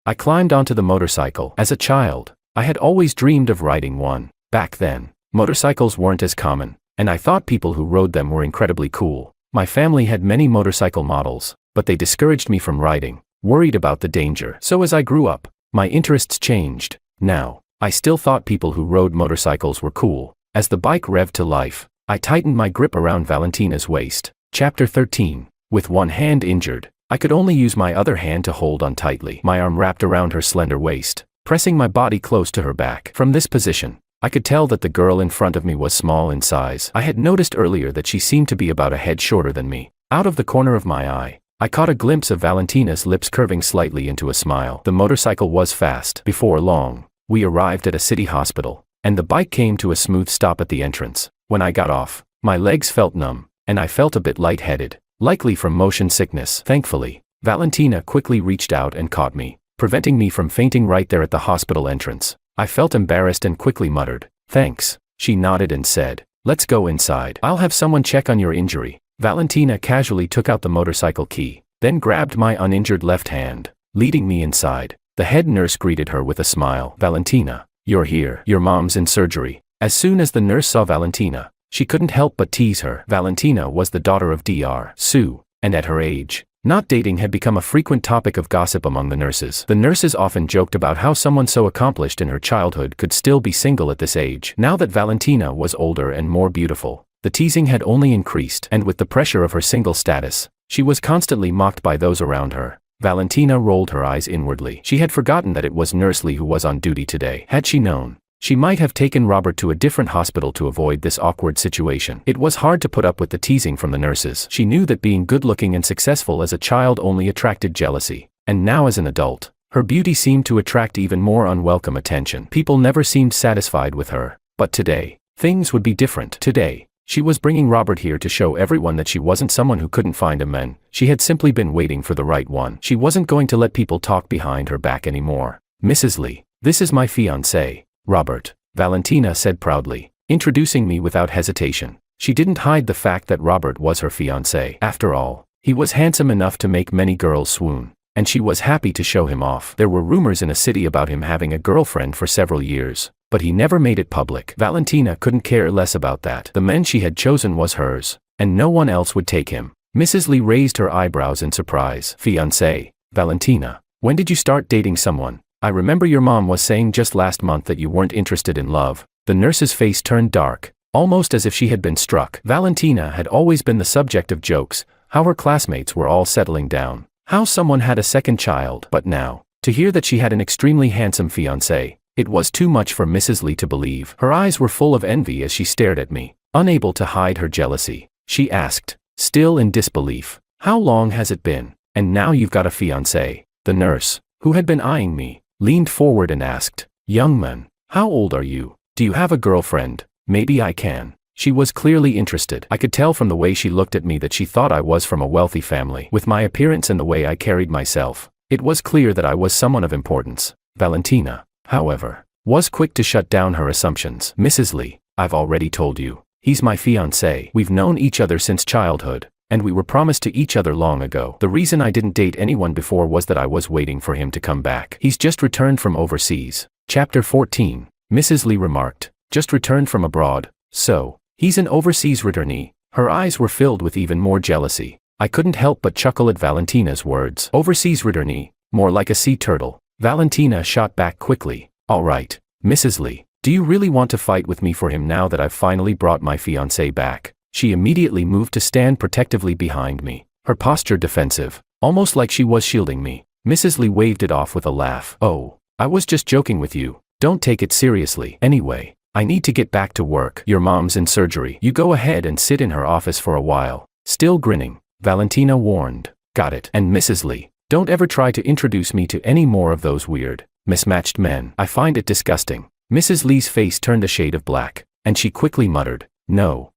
I climbed onto the motorcycle. As a child, I had always dreamed of riding one. Back then, motorcycles weren't as common, and I thought people who rode them were incredibly cool. My family had many motorcycle models, but they discouraged me from riding, worried about the danger. So as I grew up, my interests changed. Now, I still thought people who rode motorcycles were cool. As the bike revved to life, I tightened my grip around Valentina's waist. Chapter 13. With one hand injured, I could only use my other hand to hold on tightly. My arm wrapped around her slender waist, pressing my body close to her back. From this position, I could tell that the girl in front of me was small in size. I had noticed earlier that she seemed to be about a head shorter than me. Out of the corner of my eye, I caught a glimpse of Valentina's lips curving slightly into a smile. The motorcycle was fast. Before long, we arrived at a city hospital, and the bike came to a smooth stop at the entrance. When I got off, my legs felt numb, and I felt a bit lightheaded, likely from motion sickness. Thankfully, Valentina quickly reached out and caught me, preventing me from fainting right there at the hospital entrance. I felt embarrassed and quickly muttered, thanks. She nodded and said, let's go inside. I'll have someone check on your injury. Valentina casually took out the motorcycle key, then grabbed my uninjured left hand, leading me inside. The head nurse greeted her with a smile. Valentina, you're here. Your mom's in surgery. As soon as the nurse saw Valentina, she couldn't help but tease her. Valentina was the daughter of Dr. Sue, and at her age, not dating had become a frequent topic of gossip among the nurses. The nurses often joked about how someone so accomplished in her childhood could still be single at this age. Now that Valentina was older and more beautiful, the teasing had only increased, and with the pressure of her single status, she was constantly mocked by those around her. Valentina rolled her eyes inwardly. She had forgotten that it was Nurse Lee who was on duty today. Had she known, she might have taken Robert to a different hospital to avoid this awkward situation. It was hard to put up with the teasing from the nurses. She knew that being good-looking and successful as a child only attracted jealousy, and now as an adult, her beauty seemed to attract even more unwelcome attention. People never seemed satisfied with her, but today, things would be different. Today, she was bringing Robert here to show everyone that she wasn't someone who couldn't find a man. She had simply been waiting for the right one. She wasn't going to let people talk behind her back anymore. Mrs. Lee, this is my fiancé, Robert, Valentina said proudly, introducing me without hesitation. She didn't hide the fact that Robert was her fiancé. After all, he was handsome enough to make many girls swoon, and she was happy to show him off. There were rumors in a city about him having a girlfriend for several years, but he never made it public. Valentina couldn't care less about that. The man she had chosen was hers, and no one else would take him. Mrs. Lee raised her eyebrows in surprise. Fiancé, Valentina, when did you start dating someone? I remember your mom was saying just last month that you weren't interested in love. The nurse's face turned dark, almost as if she had been struck. Valentina had always been the subject of jokes, how her classmates were all settling down, how someone had a second child. But now, to hear that she had an extremely handsome fiancé, it was too much for Mrs. Lee to believe. Her eyes were full of envy as she stared at me, unable to hide her jealousy. She asked, still in disbelief, how long has it been? And now you've got a fiancé. The nurse, who had been eyeing me, leaned forward and asked, young man, how old are you? Do you have a girlfriend? Maybe I can. She was clearly interested. I could tell from the way she looked at me that she thought I was from a wealthy family. With my appearance and the way I carried myself, It was clear that I was someone of importance. Valentina, however, was quick to shut down her assumptions. Mrs. Lee, I've already told you. He's my fiancé. We've known each other since childhood, and we were promised to each other long ago. The reason I didn't date anyone before was that I was waiting for him to come back. He's just returned from overseas. Chapter 14. Mrs. Lee remarked, just returned from abroad, so, he's an overseas returnee. Her eyes were filled with even more jealousy. I couldn't help but chuckle at Valentina's words. Overseas returnee, more like a sea turtle. Valentina shot back quickly. All right, Mrs. Lee, do you really want to fight with me for him now that I've finally brought my fiancé back? She immediately moved to stand protectively behind me, her posture defensive, almost like she was shielding me. Mrs. Lee waved it off with a laugh. Oh, I was just joking with you. Don't take it seriously. Anyway, I need to get back to work. Your mom's in surgery. You go ahead and sit in her office for a while. Still grinning, Valentina warned. Got it. And Mrs. Lee, don't ever try to introduce me to any more of those weird, mismatched men. I find it disgusting. Mrs. Lee's face turned a shade of black, and she quickly muttered, No,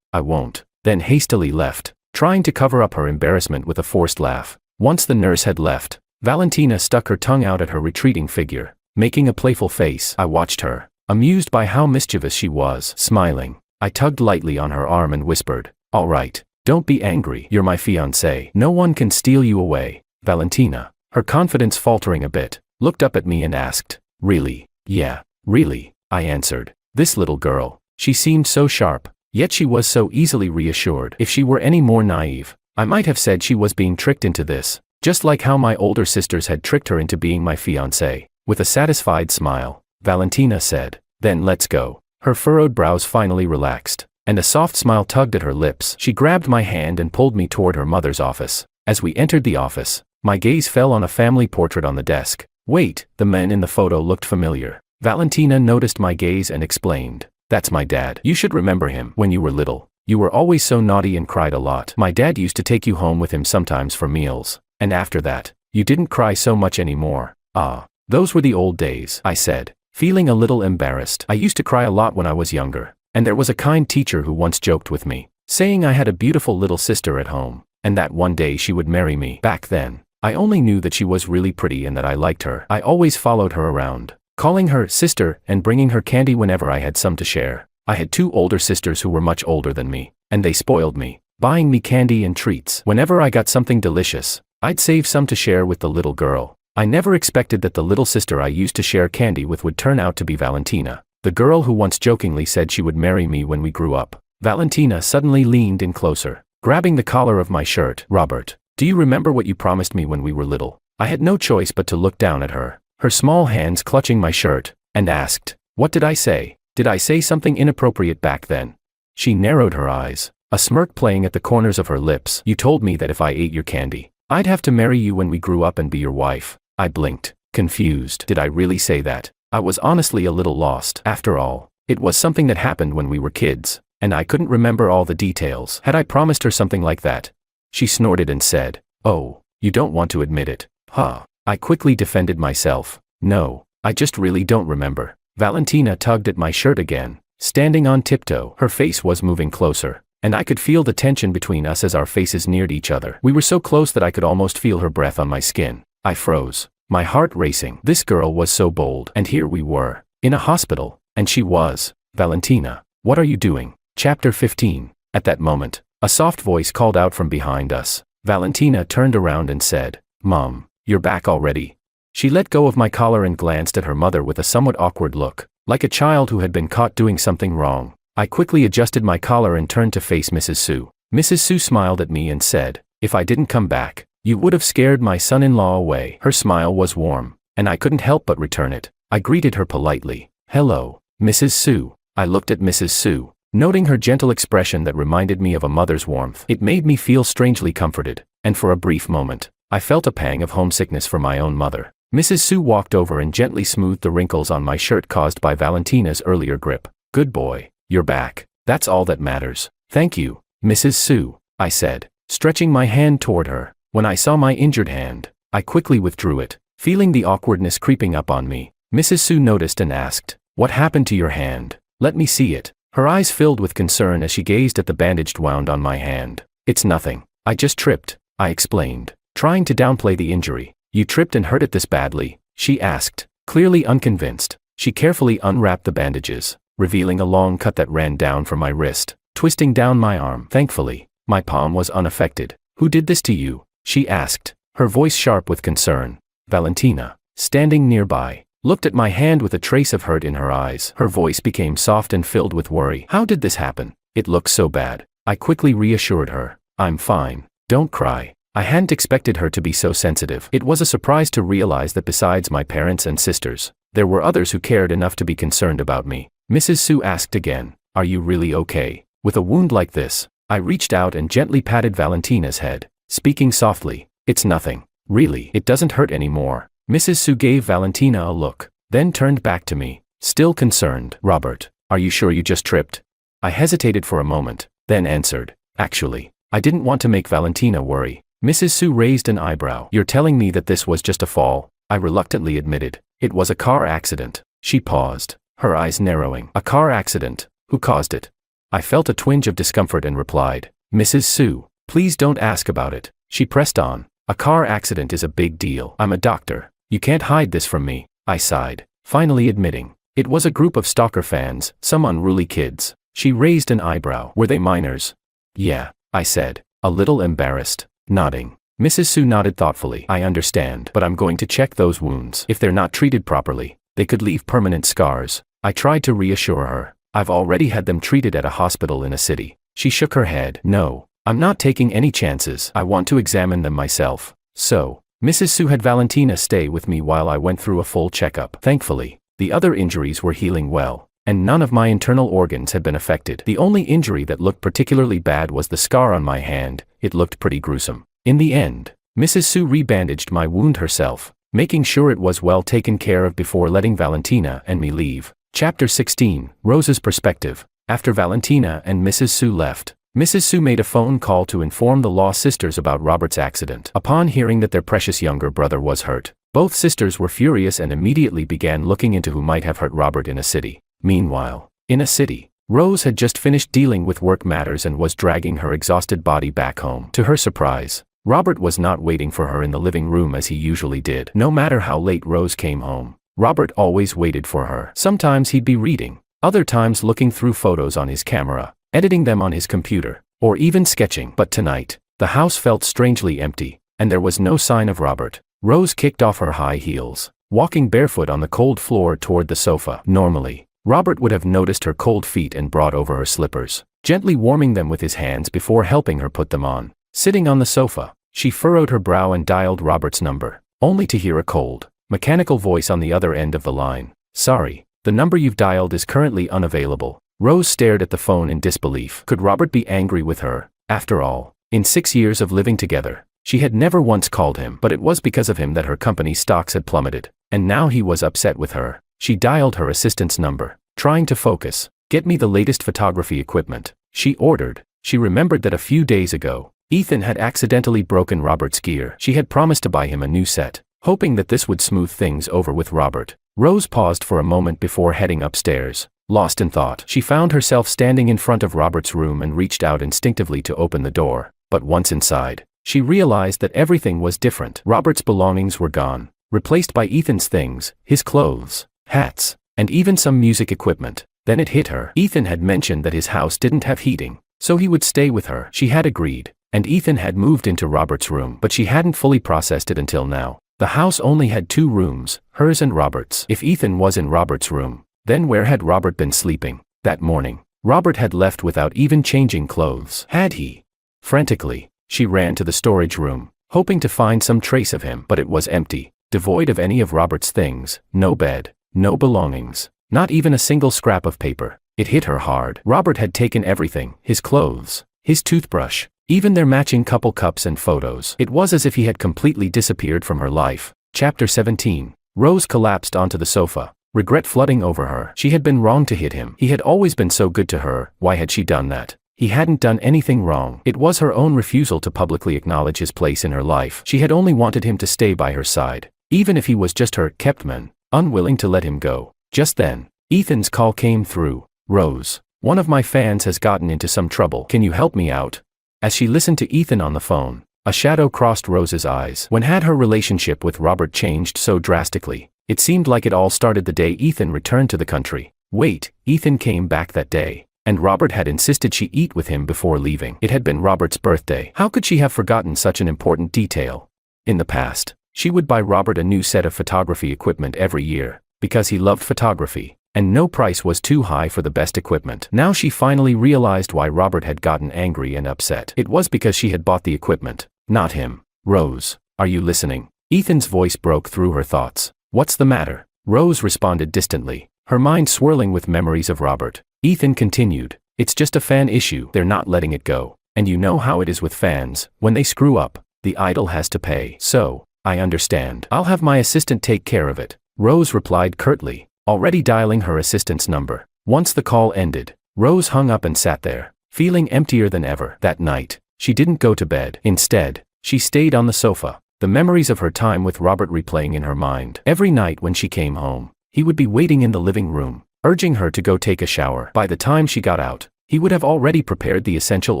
I won't, then hastily left, trying to cover up her embarrassment with a forced laugh. Once the nurse had left, Valentina stuck her tongue out at her retreating figure, making a playful face. I watched her, amused by how mischievous she was. Smiling, I tugged lightly on her arm and whispered, All right, don't be angry. You're my fiancé. No one can steal you away. Valentina, her confidence faltering a bit, looked up at me and asked, Really? Yeah, really, I answered. This little girl, she seemed so sharp, yet she was so easily reassured. If she were any more naive, I might have said she was being tricked into this, just like how my older sisters had tricked her into being my fiancé. With a satisfied smile, Valentina said, Then let's go. Her furrowed brows finally relaxed, and a soft smile tugged at her lips. She grabbed my hand and pulled me toward her mother's office. As we entered the office, my gaze fell on a family portrait on the desk. Wait, the men in the photo looked familiar. Valentina noticed my gaze and explained, That's my dad. You should remember him. When you were little, you were always so naughty and cried a lot. My dad used to take you home with him sometimes for meals, and after that, you didn't cry so much anymore. Ah, those were the old days, I said, feeling a little embarrassed. I used to cry a lot when I was younger, and there was a kind teacher who once joked with me, saying I had a beautiful little sister at home, and that one day she would marry me. Back then, I only knew that she was really pretty and that I liked her. I always followed her around, calling her sister and bringing her candy whenever I had some to share. I had 2 older sisters who were much older than me, and they spoiled me, buying me candy and treats. Whenever I got something delicious, I'd save some to share with the little girl. I never expected that the little sister I used to share candy with would turn out to be Valentina, the girl who once jokingly said she would marry me when we grew up. Valentina suddenly leaned in closer, grabbing the collar of my shirt. Robert, do you remember what you promised me when we were little? I had no choice but to look down at her, her small hands clutching my shirt, and asked, What did I say? Did I say something inappropriate back then? She narrowed her eyes, a smirk playing at the corners of her lips. You told me that if I ate your candy, I'd have to marry you when we grew up and be your wife. I blinked, confused. Did I really say that? I was honestly a little lost. After all, it was something that happened when we were kids, and I couldn't remember all the details. Had I promised her something like that? She snorted and said, Oh, you don't want to admit it, huh? I quickly defended myself. No, I just really don't remember. Valentina tugged at my shirt again, standing on tiptoe. Her face was moving closer, and I could feel the tension between us as our faces neared each other. We were so close that I could almost feel her breath on my skin. I froze, my heart racing. This girl was so bold, and here we were, in a hospital, and she was, Valentina, what are you doing? Chapter 15. At that moment, a soft voice called out from behind us. Valentina turned around and said, Mom, you're back already? She let go of my collar and glanced at her mother with a somewhat awkward look, like a child who had been caught doing something wrong. I quickly adjusted my collar and turned to face Mrs. Sue. Mrs. Sue smiled at me and said, If I didn't come back, you would have scared my son-in-law away. Her smile was warm, and I couldn't help but return it. I greeted her politely. Hello, Mrs. Sue. I looked at Mrs. Sue, noting her gentle expression that reminded me of a mother's warmth. It made me feel strangely comforted, and for a brief moment, I felt a pang of homesickness for my own mother. Mrs. Sue walked over and gently smoothed the wrinkles on my shirt caused by Valentina's earlier grip. Good boy, you're back. That's all that matters. Thank you, Mrs. Sue, I said, stretching my hand toward her. When I saw my injured hand, I quickly withdrew it, feeling the awkwardness creeping up on me. Mrs. Sue noticed and asked, What happened to your hand? Let me see it. Her eyes filled with concern as she gazed at the bandaged wound on my hand. It's nothing. I just tripped, I explained, trying to downplay the injury. You tripped and hurt it this badly? She asked, clearly unconvinced. She carefully unwrapped the bandages, revealing a long cut that ran down from my wrist, twisting down my arm. Thankfully, my palm was unaffected. Who did this to you? She asked, her voice sharp with concern. Valentina, standing nearby, looked at my hand with a trace of hurt in her eyes. Her voice became soft and filled with worry. How did this happen? It looks so bad. I quickly reassured her. I'm fine. Don't cry. I hadn't expected her to be so sensitive. It was a surprise to realize that besides my parents and sisters, there were others who cared enough to be concerned about me. Mrs. Su asked again, are you really okay? With a wound like this, I reached out and gently patted Valentina's head, speaking softly. It's nothing. Really, it doesn't hurt anymore. Mrs. Su gave Valentina a look, then turned back to me, still concerned. Robert, are you sure you just tripped? I hesitated for a moment, then answered, actually, I didn't want to make Valentina worry. Mrs. Su raised an eyebrow. You're telling me that this was just a fall? I reluctantly admitted. It was a car accident. She paused, her eyes narrowing. A car accident? Who caused it? I felt a twinge of discomfort and replied, Mrs. Su, please don't ask about it. She pressed on. A car accident is a big deal. I'm a doctor. You can't hide this from me. I sighed, finally admitting. It was a group of stalker fans, some unruly kids. She raised an eyebrow. Were they minors? Yeah, I said, a little embarrassed, nodding. Mrs. Su nodded thoughtfully. I understand, but I'm going to check those wounds. If they're not treated properly, they could leave permanent scars. I tried to reassure her. I've already had them treated at a hospital in a city. She shook her head. No, I'm not taking any chances. I want to examine them myself. So, Mrs. Su had Valentina stay with me while I went through a full checkup. Thankfully, the other injuries were healing well, and none of my internal organs had been affected. The only injury that looked particularly bad was the scar on my hand. It looked pretty gruesome. In the end, Mrs. Su rebandaged my wound herself, making sure it was well taken care of before letting Valentina and me leave. Chapter 16, Rose's Perspective. After Valentina and Mrs. Su left, Mrs. Su made a phone call to inform the Law sisters about Robert's accident. Upon hearing that their precious younger brother was hurt, both sisters were furious and immediately began looking into who might have hurt Robert in a city. Meanwhile, in a city, Rose had just finished dealing with work matters and was dragging her exhausted body back home. To her surprise, Robert was not waiting for her in the living room as he usually did. No matter how late Rose came home, Robert always waited for her. Sometimes he'd be reading, other times looking through photos on his camera, editing them on his computer, or even sketching. But tonight, the house felt strangely empty, and there was no sign of Robert. Rose kicked off her high heels, walking barefoot on the cold floor toward the sofa. Normally, Robert would have noticed her cold feet and brought over her slippers, gently warming them with his hands before helping her put them on. Sitting on the sofa, she furrowed her brow and dialed Robert's number, only to hear a cold, mechanical voice on the other end of the line. Sorry, the number you've dialed is currently unavailable. Rose stared at the phone in disbelief. Could Robert be angry with her? After all, in 6 years of living together, she had never once called him. But it was because of him that her company's stocks had plummeted, and now he was upset with her. She dialed her assistant's number, trying to focus. Get me the latest photography equipment, she ordered. She remembered that a few days ago, Ethan had accidentally broken Robert's gear. She had promised to buy him a new set, hoping that this would smooth things over with Robert. Rose paused for a moment before heading upstairs. Lost in thought, she found herself standing in front of Robert's room and reached out instinctively to open the door. But once inside, she realized that everything was different. Robert's belongings were gone, replaced by Ethan's things, his clothes, hats, and even some music equipment. Then it hit her. Ethan had mentioned that his house didn't have heating, so he would stay with her. She had agreed, and Ethan had moved into Robert's room. But she hadn't fully processed it until now. The house only had 2 rooms, hers and Robert's. If Ethan was in Robert's room, then where had Robert been sleeping? That morning, Robert had left without even changing clothes. Had he? Frantically, she ran to the storage room, hoping to find some trace of him. But it was empty, devoid of any of Robert's things. No bed, no belongings, not even a single scrap of paper. It hit her hard. Robert had taken everything, his clothes, his toothbrush, even their matching couple cups and photos. It was as if he had completely disappeared from her life. Chapter 17. Rose collapsed onto the sofa, regret flooding over her. She had been wrong to hit him. He had always been so good to her. Why had she done that? He hadn't done anything wrong. It was her own refusal to publicly acknowledge his place in her life. She had only wanted him to stay by her side, even if he was just her kept man, unwilling to let him go. Just then, Ethan's call came through. Rose, one of my fans has gotten into some trouble. Can you help me out? As she listened to Ethan on the phone, A shadow crossed Rose's eyes. When had her relationship with Robert changed so drastically? It seemed like it all started the day Ethan returned to the country. Wait, Ethan came back that day, and Robert had insisted she eat with him before leaving. It had been Robert's birthday. How could she have forgotten such an important detail? In the past, she would buy Robert a new set of photography equipment every year, because he loved photography, and no price was too high for the best equipment. Now she finally realized why Robert had gotten angry and upset. It was because she had bought the equipment, not him. Rose, are you listening? Ethan's voice broke through her thoughts. What's the matter? Rose responded distantly, her mind swirling with memories of Robert. Ethan continued, it's just a fan issue. They're not letting it go. And you know how it is with fans, when they screw up, the idol has to pay. So, I understand. I'll have my assistant take care of it. Rose replied curtly, already dialing her assistant's number. Once the call ended, Rose hung up and sat there, feeling emptier than ever. That night, she didn't go to bed. Instead, she stayed on the sofa, the memories of her time with Robert replaying in her mind. Every night when she came home, he would be waiting in the living room, urging her to go take a shower. By the time she got out, he would have already prepared the essential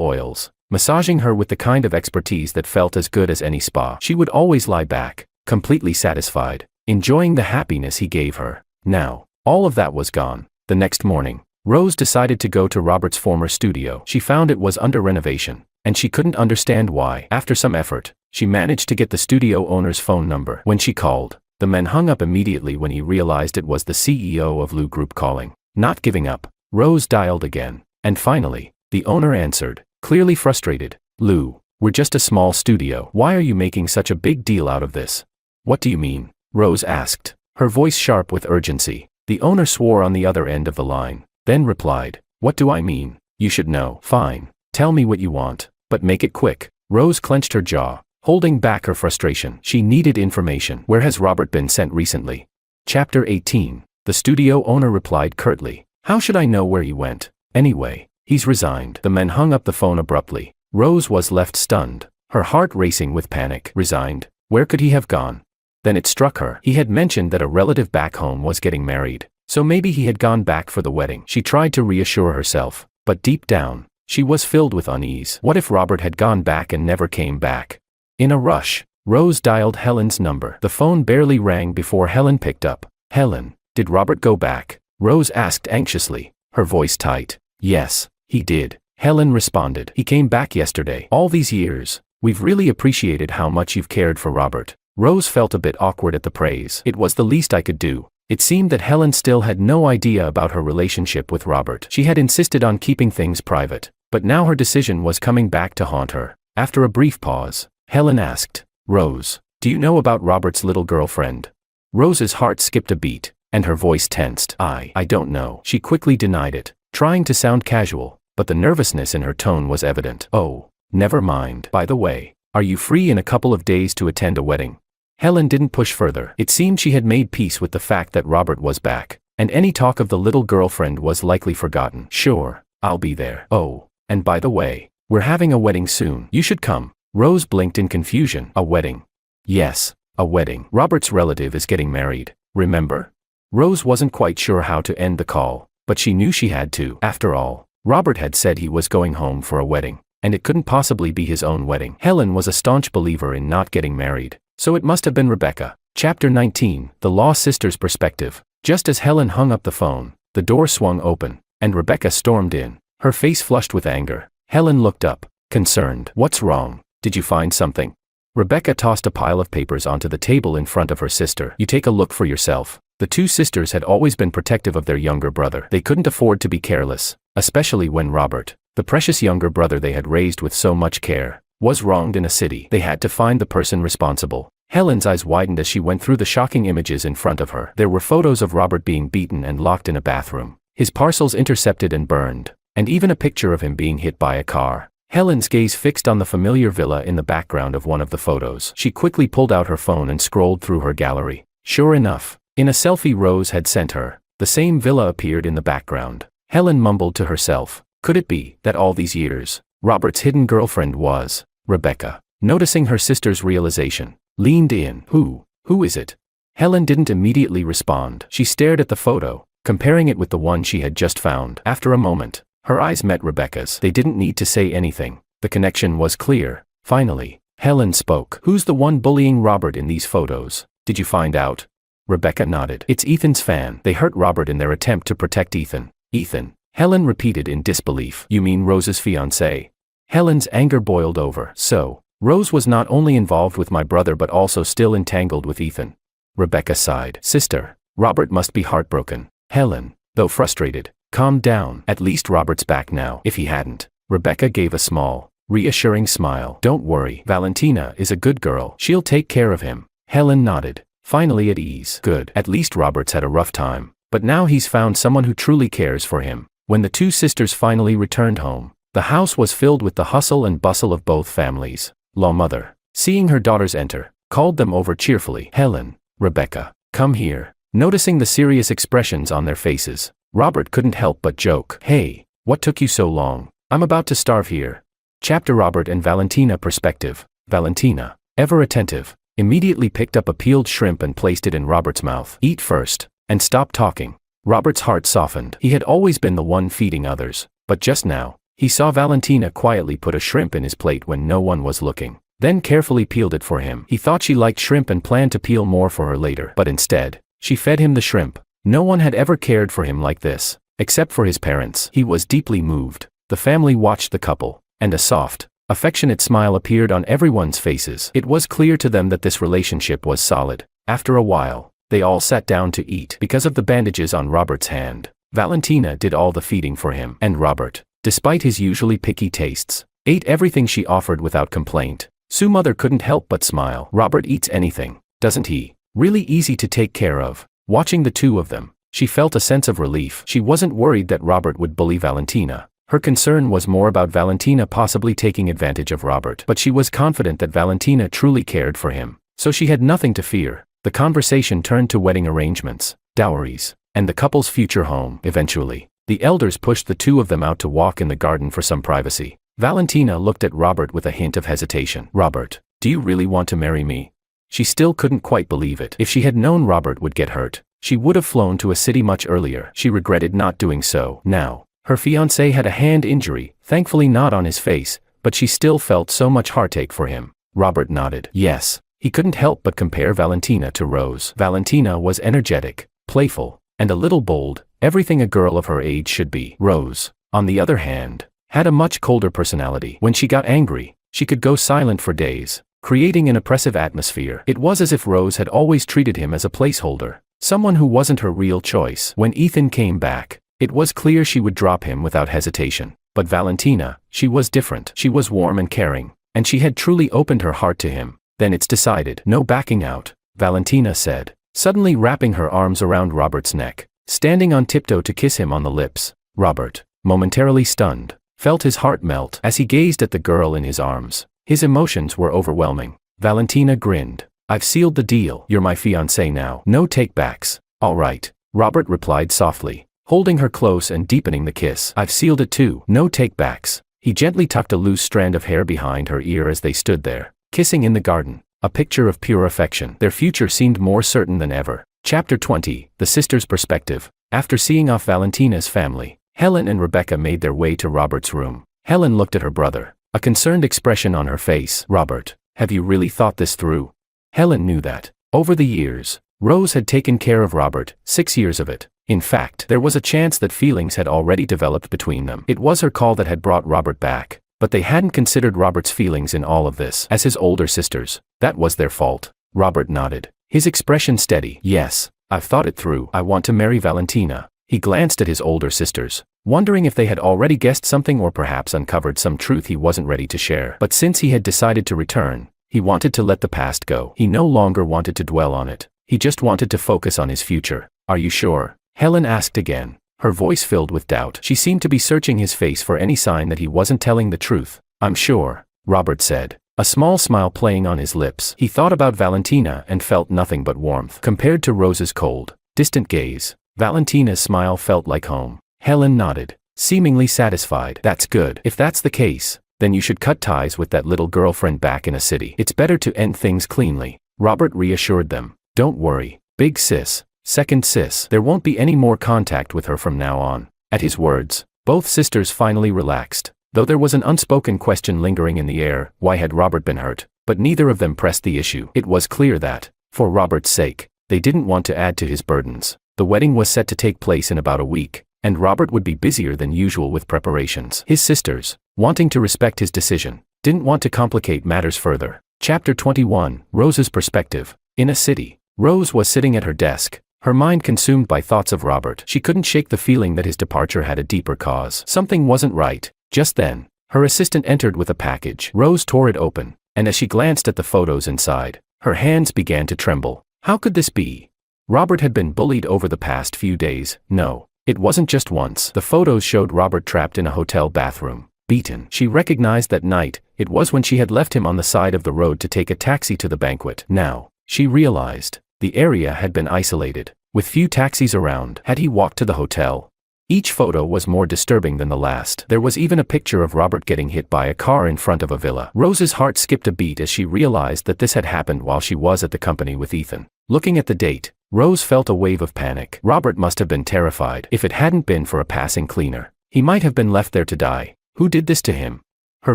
oils, massaging her with the kind of expertise that felt as good as any spa. She would always lie back, completely satisfied, enjoying the happiness he gave her. Now, all of that was gone. The next morning, Rose decided to go to Robert's former studio. She found it was under renovation, and she couldn't understand why. After some effort, she managed to get the studio owner's phone number. When she called, the man hung up immediately when he realized it was the CEO of Lou Group calling. Not giving up, Rose dialed again, and finally, the owner answered, clearly frustrated. Lou, we're just a small studio. Why are you making such a big deal out of this? What do you mean? Rose asked, her voice sharp with urgency. The owner swore on the other end of the line, then replied, what do I mean? You should know. Fine, tell me what you want, but make it quick. Rose clenched her jaw, holding back her frustration. She needed information. Where has Robert been sent recently? Chapter 18. The studio owner replied curtly, how should I know where he went? Anyway, he's resigned. The man hung up the phone abruptly. Rose was left stunned, her heart racing with panic. Resigned? Where could he have gone? Then it struck her. He had mentioned that a relative back home was getting married, so maybe he had gone back for the wedding. She tried to reassure herself, but deep down, she was filled with unease. What if Robert had gone back and never came back? In a rush, Rose dialed Helen's number. The phone barely rang before Helen picked up. Helen, did Robert go back? Rose asked anxiously, her voice tight. Yes, he did. Helen responded. He came back yesterday. All these years, we've really appreciated how much you've cared for Robert. Rose felt a bit awkward at the praise. It was the least I could do. It seemed that Helen still had no idea about her relationship with Robert. She had insisted on keeping things private, but now her decision was coming back to haunt her. After a brief pause, Helen asked, Rose, do you know about Robert's little girlfriend? Rose's heart skipped a beat, and her voice tensed. I don't know. She quickly denied it, trying to sound casual, but the nervousness in her tone was evident. Oh, never mind. By the way, are you free in a couple of days to attend a wedding? Helen didn't push further. It seemed she had made peace with the fact that Robert was back, and any talk of the little girlfriend was likely forgotten. Sure, I'll be there. Oh, and by the way, we're having a wedding soon. You should come. Rose blinked in confusion. A wedding? Yes, a wedding. Robert's relative is getting married, remember? Rose wasn't quite sure how to end the call, but she knew she had to. After all, Robert had said he was going home for a wedding, and it couldn't possibly be his own wedding. Helen was a staunch believer in not getting married, so it must have been Rebecca. Chapter 19. The Law Sister's Perspective. Just as Helen hung up the phone, the door swung open, and Rebecca stormed in, her face flushed with anger. Helen looked up, concerned. What's wrong? Did you find something? Rebecca tossed a pile of papers onto the table in front of her sister. You take a look for yourself. The two sisters had always been protective of their younger brother. They couldn't afford to be careless, especially when Robert, the precious younger brother they had raised with so much care, was wronged in a city. They had to find the person responsible. Helen's eyes widened as she went through the shocking images in front of her. There were photos of Robert being beaten and locked in a bathroom, his parcels intercepted and burned, and even a picture of him being hit by a car. Helen's gaze fixed on the familiar villa in the background of one of the photos. She quickly pulled out her phone and scrolled through her gallery. Sure enough, in a selfie Rose had sent her, the same villa appeared in the background. Helen mumbled to herself, could it be that all these years, Robert's hidden girlfriend was Rebecca? Noticing her sister's realization, leaned in. Who is it? Helen didn't immediately respond. She stared at the photo, comparing it with the one she had just found. After a moment, her eyes met Rebecca's. They didn't need to say anything. The connection was clear. Finally, Helen spoke. Who's the one bullying Robert in these photos? Did you find out? Rebecca nodded. It's Ethan's fan. They hurt Robert in their attempt to protect Ethan. Ethan? Helen repeated in disbelief. You mean Rose's fiancé? Helen's anger boiled over. So, Rose was not only involved with my brother but also still entangled with Ethan. Rebecca sighed. Sister, Robert must be heartbroken. Helen, though frustrated, calmed down. At least Robert's back now. If he hadn't. Rebecca gave a small, reassuring smile. Don't worry. Valentina is a good girl. She'll take care of him. Helen nodded, finally at ease. Good. At least Robert's had a rough time. But now he's found someone who truly cares for him. When the two sisters finally returned home, the house was filled with the hustle and bustle of both families. La mother, seeing her daughters enter, called them over cheerfully. Helen, Rebecca, come here. Noticing the serious expressions on their faces, Robert couldn't help but joke. Hey, what took you so long? I'm about to starve here. Chapter Robert and Valentina perspective. Valentina, ever attentive, immediately picked up a peeled shrimp and placed it in Robert's mouth. Eat first, and stop talking. Robert's heart softened. He had always been the one feeding others, but just now, he saw Valentina quietly put a shrimp in his plate when no one was looking, then carefully peeled it for him. He thought she liked shrimp and planned to peel more for her later, but instead, she fed him the shrimp. No one had ever cared for him like this, except for his parents. He was deeply moved. The family watched the couple, and a soft, affectionate smile appeared on everyone's faces. It was clear to them that this relationship was solid. After a while, they all sat down to eat. Because of the bandages on Robert's hand, Valentina did all the feeding for him, and Robert, despite his usually picky tastes, ate everything she offered without complaint. Sue's mother couldn't help but smile. Robert eats anything, doesn't he? Really easy to take care of. Watching the two of them, she felt a sense of relief. She wasn't worried that Robert would bully Valentina. Her concern was more about Valentina possibly taking advantage of Robert. But she was confident that Valentina truly cared for him, so she had nothing to fear. The conversation turned to wedding arrangements, dowries, and the couple's future home. Eventually, the elders pushed the two of them out to walk in the garden for some privacy. Valentina looked at Robert with a hint of hesitation. Robert, do you really want to marry me? She still couldn't quite believe it. If she had known Robert would get hurt, she would have flown to a city much earlier. She regretted not doing so. Now, her fiancé had a hand injury, thankfully not on his face, but she still felt so much heartache for him. Robert nodded. Yes. He couldn't help but compare Valentina to Rose. Valentina was energetic, playful, and a little bold, everything a girl of her age should be. Rose, on the other hand, had a much colder personality. When she got angry, she could go silent for days, creating an oppressive atmosphere. It was as if Rose had always treated him as a placeholder, someone who wasn't her real choice. When Ethan came back, it was clear she would drop him without hesitation. But Valentina, she was different. She was warm and caring, and she had truly opened her heart to him. Then it's decided. No backing out, Valentina said, suddenly wrapping her arms around Robert's neck, standing on tiptoe to kiss him on the lips. Robert, momentarily stunned, felt his heart melt as he gazed at the girl in his arms. His emotions were overwhelming. Valentina grinned. I've sealed the deal. You're my fiancé now. No take-backs. All right, Robert replied softly, holding her close and deepening the kiss. I've sealed it too. No take-backs. He gently tucked a loose strand of hair behind her ear as they stood there, kissing in the garden, a picture of pure affection. Their future seemed more certain than ever. Chapter 20, The Sisters' Perspective. After seeing off Valentina's family, Helen and Rebecca made their way to Robert's room. Helen looked at her brother, a concerned expression on her face. Robert, have you really thought this through? Helen knew that, over the years, Rose had taken care of Robert, 6 years of it. In fact, there was a chance that feelings had already developed between them. It was her call that had brought Robert back. But they hadn't considered Robert's feelings in all of this. As his older sisters, that was their fault. Robert nodded, his expression steady. Yes, I've thought it through. I want to marry Valentina. He glanced at his older sisters, wondering if they had already guessed something or perhaps uncovered some truth he wasn't ready to share. But since he had decided to return, he wanted to let the past go. He no longer wanted to dwell on it. He just wanted to focus on his future. Are you sure? Helen asked again, her voice filled with doubt. She seemed to be searching his face for any sign that he wasn't telling the truth. I'm sure, Robert said, a small smile playing on his lips. He thought about Valentina and felt nothing but warmth. Compared to Rose's cold, distant gaze, Valentina's smile felt like home. Helen nodded, seemingly satisfied. That's good. If that's the case, then you should cut ties with that little girlfriend back in a city. It's better to end things cleanly. Robert reassured them. Don't worry, big sis. Second sis, there won't be any more contact with her from now on. At his words, both sisters finally relaxed, though there was an unspoken question lingering in the air. Why had Robert been hurt? but neither of them pressed the issue. It was clear that, for Robert's sake, they didn't want to add to his burdens. The wedding was set to take place in about a week, and Robert would be busier than usual with preparations. His sisters, wanting to respect his decision, didn't want to complicate matters further. Chapter 21, Rose's Perspective. In a city, Rose was sitting at her desk, her mind consumed by thoughts of Robert. She couldn't shake the feeling that his departure had a deeper cause. Something wasn't right. Just then, her assistant entered with a package. Rose tore it open, and as she glanced at the photos inside, her hands began to tremble. How could this be? Robert had been bullied over the past few days. No, it wasn't just once. The photos showed Robert trapped in a hotel bathroom, beaten. She recognized that night. It was when she had left him on the side of the road to take a taxi to the banquet. Now, she realized, the area had been isolated, with few taxis around. Had he walked to the hotel? Each photo was more disturbing than the last. There was even a picture of Robert getting hit by a car in front of a villa. Rose's heart skipped a beat as she realized that this had happened while she was at the company with Ethan. Looking at the date, Rose felt a wave of panic. Robert must have been terrified. If it hadn't been for a passing cleaner, he might have been left there to die. Who did this to him? Her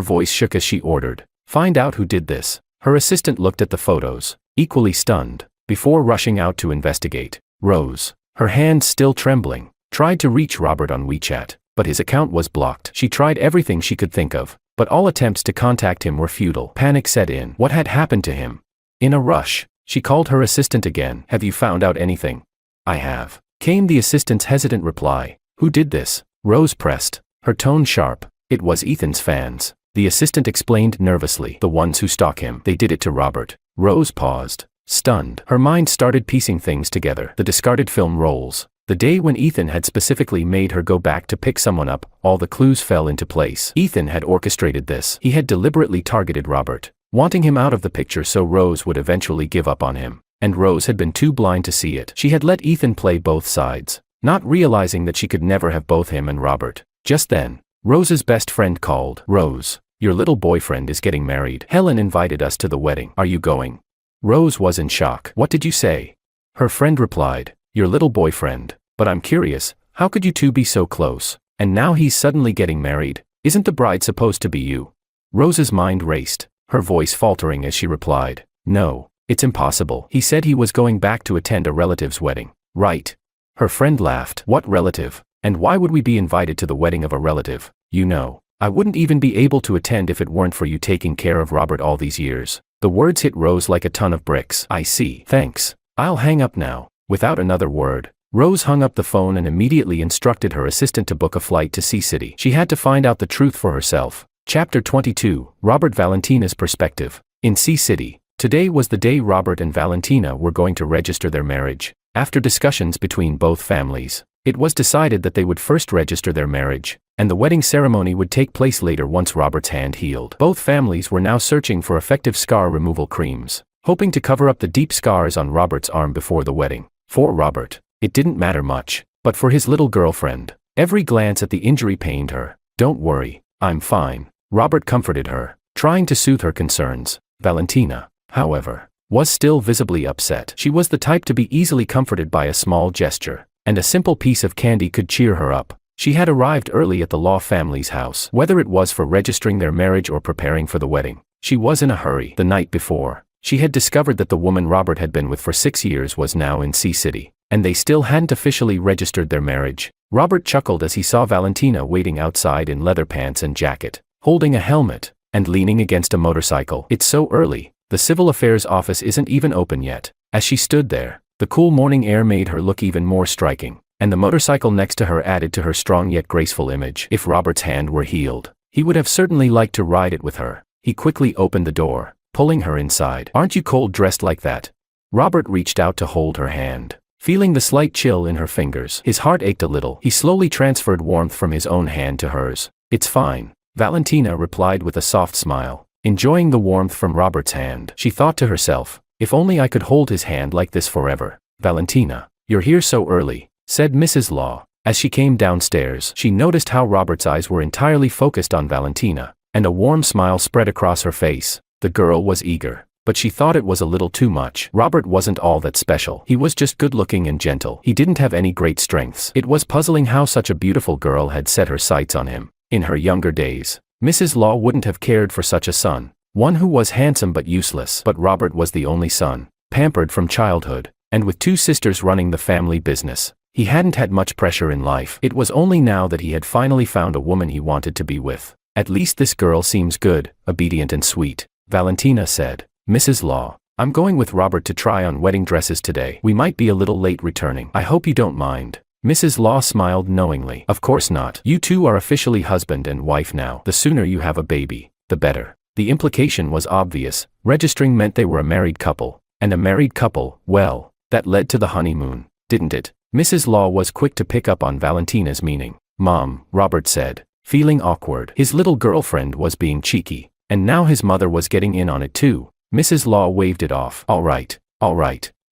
voice shook as she ordered, "Find out who did this." Her assistant looked at the photos, equally stunned, before rushing out to investigate. Rose, her hands still trembling, tried to reach Robert on WeChat, but his account was blocked. She tried everything she could think of, but all attempts to contact him were futile. Panic set in. What had happened to him? In a rush, she called her assistant again. "Have you found out anything?" "I have," came the assistant's hesitant reply. "Who did this?" Rose pressed, her tone sharp. "It was Ethan's fans," the assistant explained nervously. "The ones who stalk him. They did it to Robert." Rose paused, stunned. Her mind started piecing things together. The discarded film rolls, the day when Ethan had specifically made her go back to pick someone up, all the clues fell into place. Ethan had orchestrated this. He had deliberately targeted Robert, wanting him out of the picture so Rose would eventually give up on him. And Rose had been too blind to see it. She had let Ethan play both sides, not realizing that she could never have both him and Robert. Just then, Rose's best friend called. "Rose, your little boyfriend is getting married. Helen invited us to the wedding. Are you going?" Rose was in shock. "What did you say?" Her friend replied, "Your little boyfriend. But I'm curious, how could you two be so close? And now he's suddenly getting married. Isn't the bride supposed to be you?" Rose's mind raced, her voice faltering as she replied, "No, it's impossible. He said he was going back to attend a relative's wedding." "Right." Her friend laughed. "What relative? And why would we be invited to the wedding of a relative? You know, I wouldn't even be able to attend if it weren't for you taking care of Robert all these years." The words hit Rose like a ton of bricks. "I see. Thanks. I'll hang up now." Without another word, Rose hung up the phone and immediately instructed her assistant to book a flight to Sea City. She had to find out the truth for herself. Chapter 22, Robert Valentina's Perspective. In Sea City, today was the day Robert and Valentina were going to register their marriage. After discussions between both families, it was decided that they would first register their marriage, and the wedding ceremony would take place later once Robert's hand healed. Both families were now searching for effective scar removal creams, hoping to cover up the deep scars on Robert's arm before the wedding. For Robert, it didn't matter much, but for his little girlfriend, every glance at the injury pained her. "Don't worry, I'm fine," Robert comforted her, trying to soothe her concerns. Valentina, however, was still visibly upset. She was the type to be easily comforted by a small gesture, and a simple piece of candy could cheer her up. She had arrived early at the Law family's house. Whether it was for registering their marriage or preparing for the wedding, she was in a hurry. The night before, she had discovered that the woman Robert had been with for 6 years was now in Sea City, and they still hadn't officially registered their marriage. Robert chuckled as he saw Valentina waiting outside in leather pants and jacket, holding a helmet, and leaning against a motorcycle. "It's so early, the civil affairs office isn't even open yet." As she stood there, the cool morning air made her look even more striking, and the motorcycle next to her added to her strong yet graceful image. If Robert's hand were healed, he would have certainly liked to ride it with her. He quickly opened the door, pulling her inside. "Aren't you cold dressed like that?" Robert reached out to hold her hand, feeling the slight chill in her fingers. His heart ached a little. He slowly transferred warmth from his own hand to hers. "It's fine," Valentina replied with a soft smile, enjoying the warmth from Robert's hand. She thought to herself, "If only I could hold his hand like this forever." "Valentina, you're here so early," said Mrs. Law. As she came downstairs, she noticed how Robert's eyes were entirely focused on Valentina, and a warm smile spread across her face. The girl was eager, but she thought it was a little too much. Robert wasn't all that special. He was just good-looking and gentle. He didn't have any great strengths. It was puzzling how such a beautiful girl had set her sights on him. In her younger days, Mrs. Law wouldn't have cared for such a son, One who was handsome but useless. But Robert was the only son, pampered from childhood, and with 2 sisters running the family business. He hadn't had much pressure in life. It was only now that he had finally found a woman he wanted to be with. At least this girl seems good, obedient and sweet, Valentina said. Mrs. Law, I'm going with Robert to try on wedding dresses today. We might be a little late returning. I hope you don't mind. Mrs. Law smiled knowingly. Of course not. You two are officially husband and wife now. The sooner you have a baby, the better. The implication was obvious. Registering meant they were a married couple. And a married couple, well, that led to the honeymoon, didn't it? Mrs. Law was quick to pick up on Valentina's meaning. Mom, Robert said, feeling awkward. His little girlfriend was being cheeky, and now his mother was getting in on it too. Mrs. Law waved it off. All right,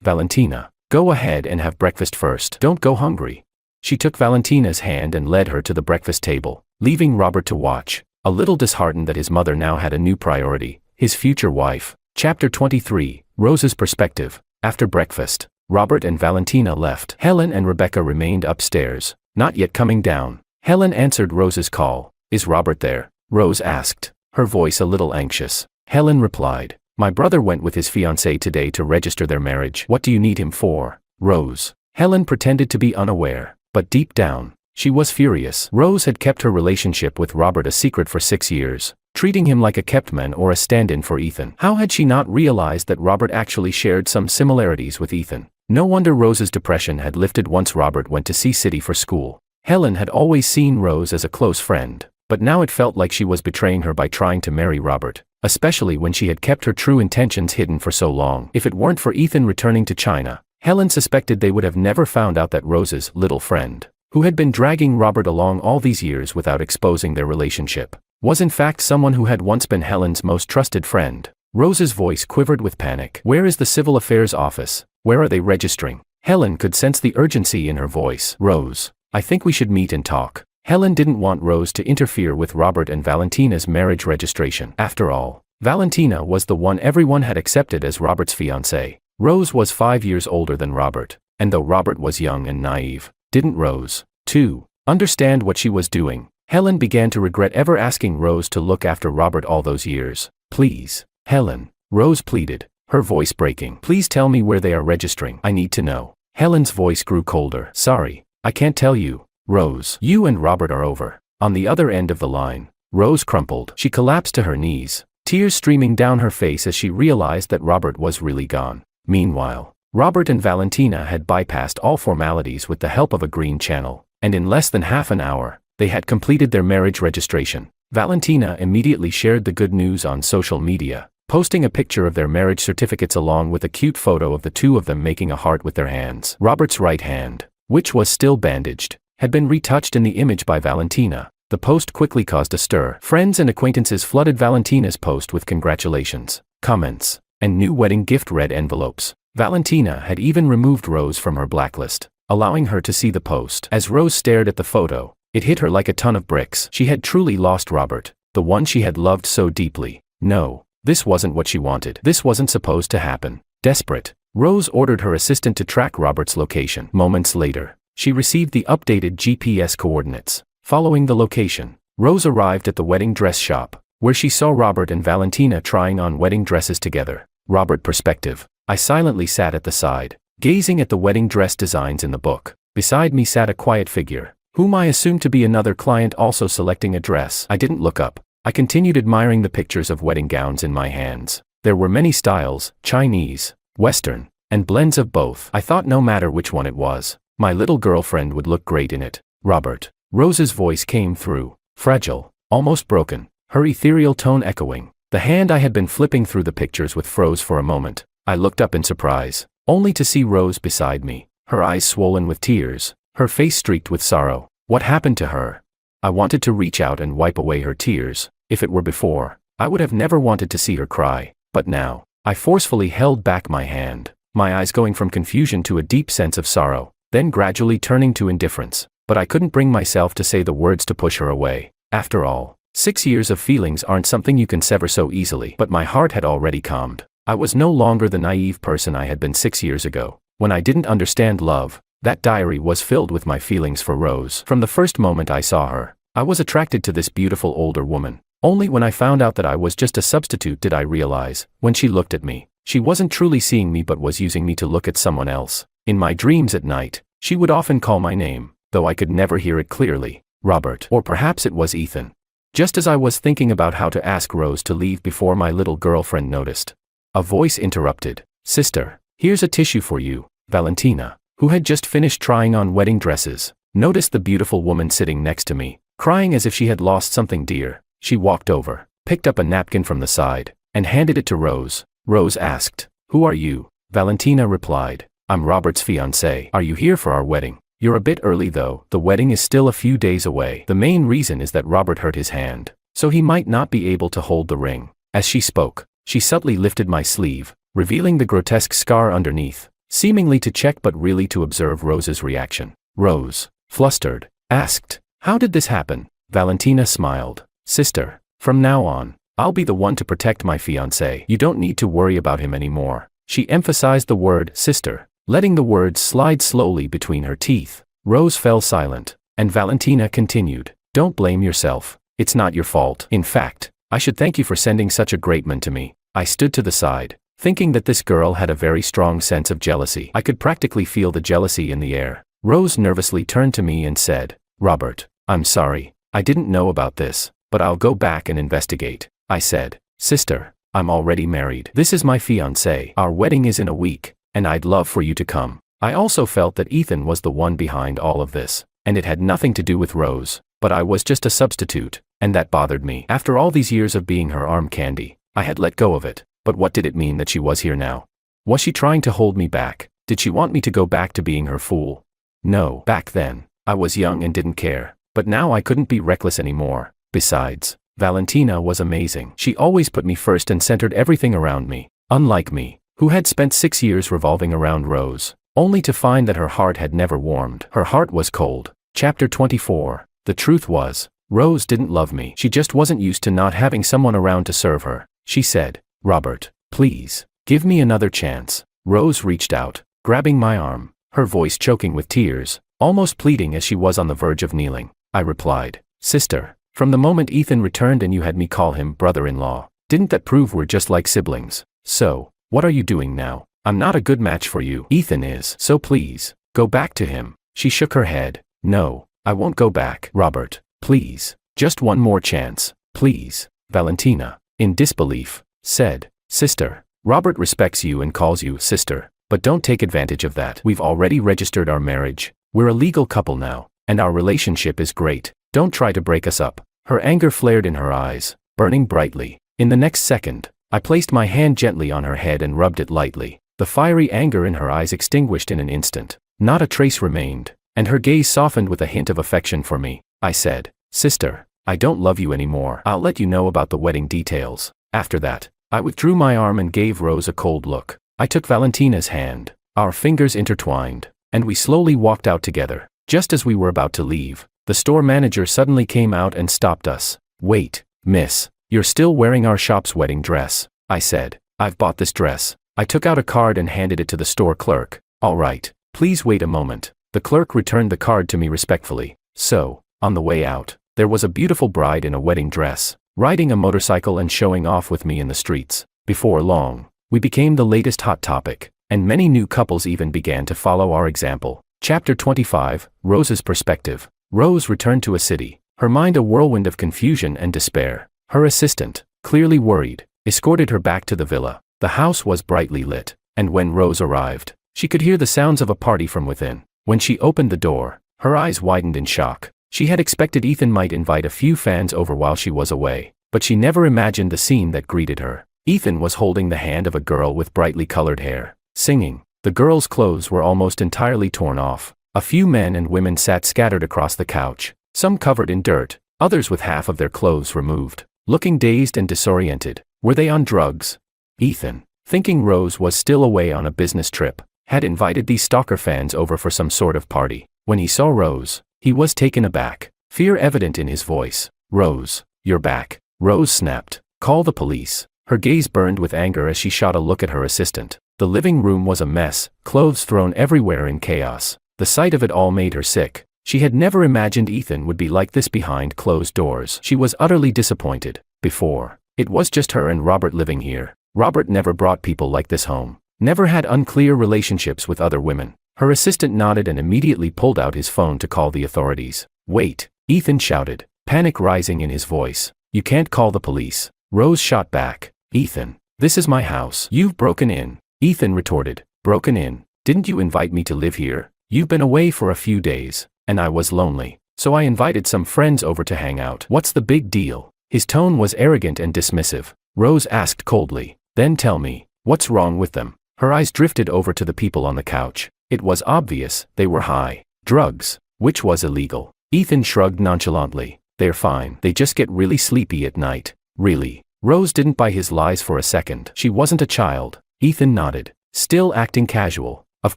Valentina. Go ahead and have breakfast first. Don't go hungry. She took Valentina's hand and led her to the breakfast table, leaving Robert to watch, a little disheartened that his mother now had a new priority, his future wife. Chapter 23, Rose's Perspective. After breakfast, Robert and Valentina left. Helen and Rebecca remained upstairs, not yet coming down. Helen answered Rose's call. Is Robert there? Rose asked, her voice a little anxious. Helen replied, my brother went with his fiancée today to register their marriage. What do you need him for? Rose. Helen pretended to be unaware, but deep down, she was furious. Rose had kept her relationship with Robert a secret for 6 years, treating him like a kept man or a stand-in for Ethan. How had she not realized that Robert actually shared some similarities with Ethan? No wonder Rose's depression had lifted once Robert went to Sea City for school. Helen had always seen Rose as a close friend, but now it felt like she was betraying her by trying to marry Robert, especially when she had kept her true intentions hidden for so long. If it weren't for Ethan returning to China, Helen suspected they would have never found out that Rose's little friend, who had been dragging Robert along all these years without exposing their relationship, was in fact someone who had once been Helen's most trusted friend. Rose's voice quivered with panic. Where is the Civil Affairs office? Where are they registering? Helen could sense the urgency in her voice. Rose, I think we should meet and talk. Helen didn't want Rose to interfere with Robert and Valentina's marriage registration. After all, Valentina was the one everyone had accepted as Robert's fiancée. Rose was 5 years older than Robert, and though Robert was young and naive, didn't Rose, too, understand what she was doing? Helen began to regret ever asking Rose to look after Robert all those years. Please, Helen, Rose pleaded, her voice breaking. Please tell me where they are registering. I need to know. Helen's voice grew colder. Sorry, I can't tell you, Rose. You and Robert are over. On the other end of the line, Rose crumpled. She collapsed to her knees, tears streaming down her face as she realized that Robert was really gone. Meanwhile, Robert and Valentina had bypassed all formalities with the help of a green channel, and in less than half an hour, they had completed their marriage registration. Valentina immediately shared the good news on social media, posting a picture of their marriage certificates along with a cute photo of the two of them making a heart with their hands. Robert's right hand, which was still bandaged, had been retouched in the image by Valentina. The post quickly caused a stir. Friends and acquaintances flooded Valentina's post with congratulations, comments, and new wedding gift-red envelopes. Valentina had even removed Rose from her blacklist, allowing her to see the post. As Rose stared at the photo, it hit her like a ton of bricks. She had truly lost Robert, the one she had loved so deeply. No, this wasn't what she wanted. This wasn't supposed to happen. Desperate, Rose ordered her assistant to track Robert's location. Moments later, she received the updated GPS coordinates. Following the location, Rose arrived at the wedding dress shop, where she saw Robert and Valentina trying on wedding dresses together. Robert perspective. I silently sat at the side, gazing at the wedding dress designs in the book. Beside me sat a quiet figure, whom I assumed to be another client also selecting a dress. I didn't look up. I continued admiring the pictures of wedding gowns in my hands. There were many styles, Chinese, Western, and blends of both. I thought no matter which one it was, my little girlfriend would look great in it. Robert. Rose's voice came through, fragile, almost broken, her ethereal tone echoing. The hand I had been flipping through the pictures with froze for a moment. I looked up in surprise, only to see Rose beside me, her eyes swollen with tears, her face streaked with sorrow. What happened to her? I wanted to reach out and wipe away her tears. If it were before, I would have never wanted to see her cry, but now, I forcefully held back my hand, my eyes going from confusion to a deep sense of sorrow, then gradually turning to indifference. But I couldn't bring myself to say the words to push her away. After all, 6 years of feelings aren't something you can sever so easily. But my heart had already calmed. I was no longer the naive person I had been 6 years ago, when I didn't understand love. That diary was filled with my feelings for Rose. From the first moment I saw her, I was attracted to this beautiful older woman. Only when I found out that I was just a substitute did I realize, when she looked at me, she wasn't truly seeing me but was using me to look at someone else. In my dreams at night, she would often call my name, though I could never hear it clearly. Robert. Or perhaps it was Ethan. Just as I was thinking about how to ask Rose to leave before my little girlfriend noticed, a voice interrupted. Sister, here's a tissue for you. Valentina, who had just finished trying on wedding dresses, noticed the beautiful woman sitting next to me, crying as if she had lost something dear. She walked over, picked up a napkin from the side, and handed it to Rose. Rose asked, "Who are you?" Valentina replied, "I'm Robert's fiancée. Are you here for our wedding?" "You're a bit early though, the wedding is still a few days away." The main reason is that Robert hurt his hand, so he might not be able to hold the ring. As she spoke, she subtly lifted my sleeve, revealing the grotesque scar underneath, seemingly to check but really to observe Rose's reaction. Rose, flustered, asked, "How did this happen?" Valentina smiled. "Sister, from now on, I'll be the one to protect my fiancé. You don't need to worry about him anymore." She emphasized the word sister, letting the words slide slowly between her teeth. Rose fell silent, and Valentina continued, "Don't blame yourself. It's not your fault. In fact, I should thank you for sending such a great man to me." I stood to the side, thinking that this girl had a very strong sense of jealousy. I could practically feel the jealousy in the air. Rose nervously turned to me and said, "Robert, I'm sorry. I didn't know about this, but I'll go back and investigate." I said, "Sister, I'm already married. This is my fiancé. Our wedding is in a week, and I'd love for you to come." I also felt that Ethan was the one behind all of this, and it had nothing to do with Rose, but I was just a substitute, and that bothered me. After all these years of being her arm candy, I had let go of it, but what did it mean that she was here now? Was she trying to hold me back? Did she want me to go back to being her fool? No. Back then, I was young and didn't care, but now I couldn't be reckless anymore. Besides, Valentina was amazing. She always put me first and centered everything around me, unlike me, who had spent 6 years revolving around Rose, only to find that her heart had never warmed. Her heart was cold. Chapter 24. The truth was, Rose didn't love me. She just wasn't used to not having someone around to serve her. She said, "Robert, please, give me another chance." Rose reached out, grabbing my arm, her voice choking with tears, almost pleading as she was on the verge of kneeling. I replied, "Sister, from the moment Ethan returned and you had me call him brother-in-law, didn't that prove we're just like siblings? So, what are you doing now? I'm not a good match for you. Ethan is. So please, go back to him." She shook her head. "No, I won't go back. Robert, please, just one more chance, please." Valentina, in disbelief, said, "Sister, Robert respects you and calls you sister, but don't take advantage of that. We've already registered our marriage. We're a legal couple now, and our relationship is great. Don't try to break us up." Her anger flared in her eyes, burning brightly. In the next second, I placed my hand gently on her head and rubbed it lightly. The fiery anger in her eyes extinguished in an instant. Not a trace remained, and her gaze softened with a hint of affection for me. I said, "Sister, I don't love you anymore. I'll let you know about the wedding details." After that, I withdrew my arm and gave Rose a cold look. I took Valentina's hand, our fingers intertwined, and we slowly walked out together. Just as we were about to leave, the store manager suddenly came out and stopped us. "Wait, miss, you're still wearing our shop's wedding dress," I said. "I've bought this dress." I took out a card and handed it to the store clerk. "All right, please wait a moment." The clerk returned the card to me respectfully. So, on the way out, there was a beautiful bride in a wedding dress, riding a motorcycle and showing off with me in the streets. Before long, we became the latest hot topic, and many new couples even began to follow our example. Chapter 25. Rose's perspective. Rose returned to a city, her mind a whirlwind of confusion and despair. Her assistant, clearly worried, escorted her back to the villa. The house was brightly lit, and when Rose arrived, she could hear the sounds of a party from within. When she opened the door, her eyes widened in shock. She had expected Ethan might invite a few fans over while she was away, but she never imagined the scene that greeted her. Ethan was holding the hand of a girl with brightly colored hair, singing. The girl's clothes were almost entirely torn off. A few men and women sat scattered across the couch, some covered in dirt, others with half of their clothes removed, looking dazed and disoriented. Were they on drugs? Ethan, thinking Rose was still away on a business trip, had invited these stalker fans over for some sort of party. When he saw Rose, he was taken aback, fear evident in his voice. "Rose, you're back." Rose snapped, "Call the police." Her gaze burned with anger as she shot a look at her assistant. The living room was a mess, clothes thrown everywhere in chaos. The sight of it all made her sick. She had never imagined Ethan would be like this behind closed doors. She was utterly disappointed. before. It was just her and Robert living here. Robert never brought people like this home. Never had unclear relationships with other women. Her assistant nodded and immediately pulled out his phone to call the authorities. Wait, Ethan shouted, panic rising in his voice. You can't call the police. Rose shot back. Ethan, this is my house. You've broken in. Ethan retorted. Broken in? Didn't you invite me to live here? You've been away for a few days, and I was lonely. So I invited some friends over to hang out. What's the big deal? His tone was arrogant and dismissive. Rose asked coldly. Then tell me, what's wrong with them? Her eyes drifted over to the people on the couch. It was obvious, they were high. Drugs, which was illegal. Ethan shrugged nonchalantly. They're fine. They just get really sleepy at night. Really? Rose didn't buy his lies for a second. She wasn't a child. Ethan nodded, still acting casual. Of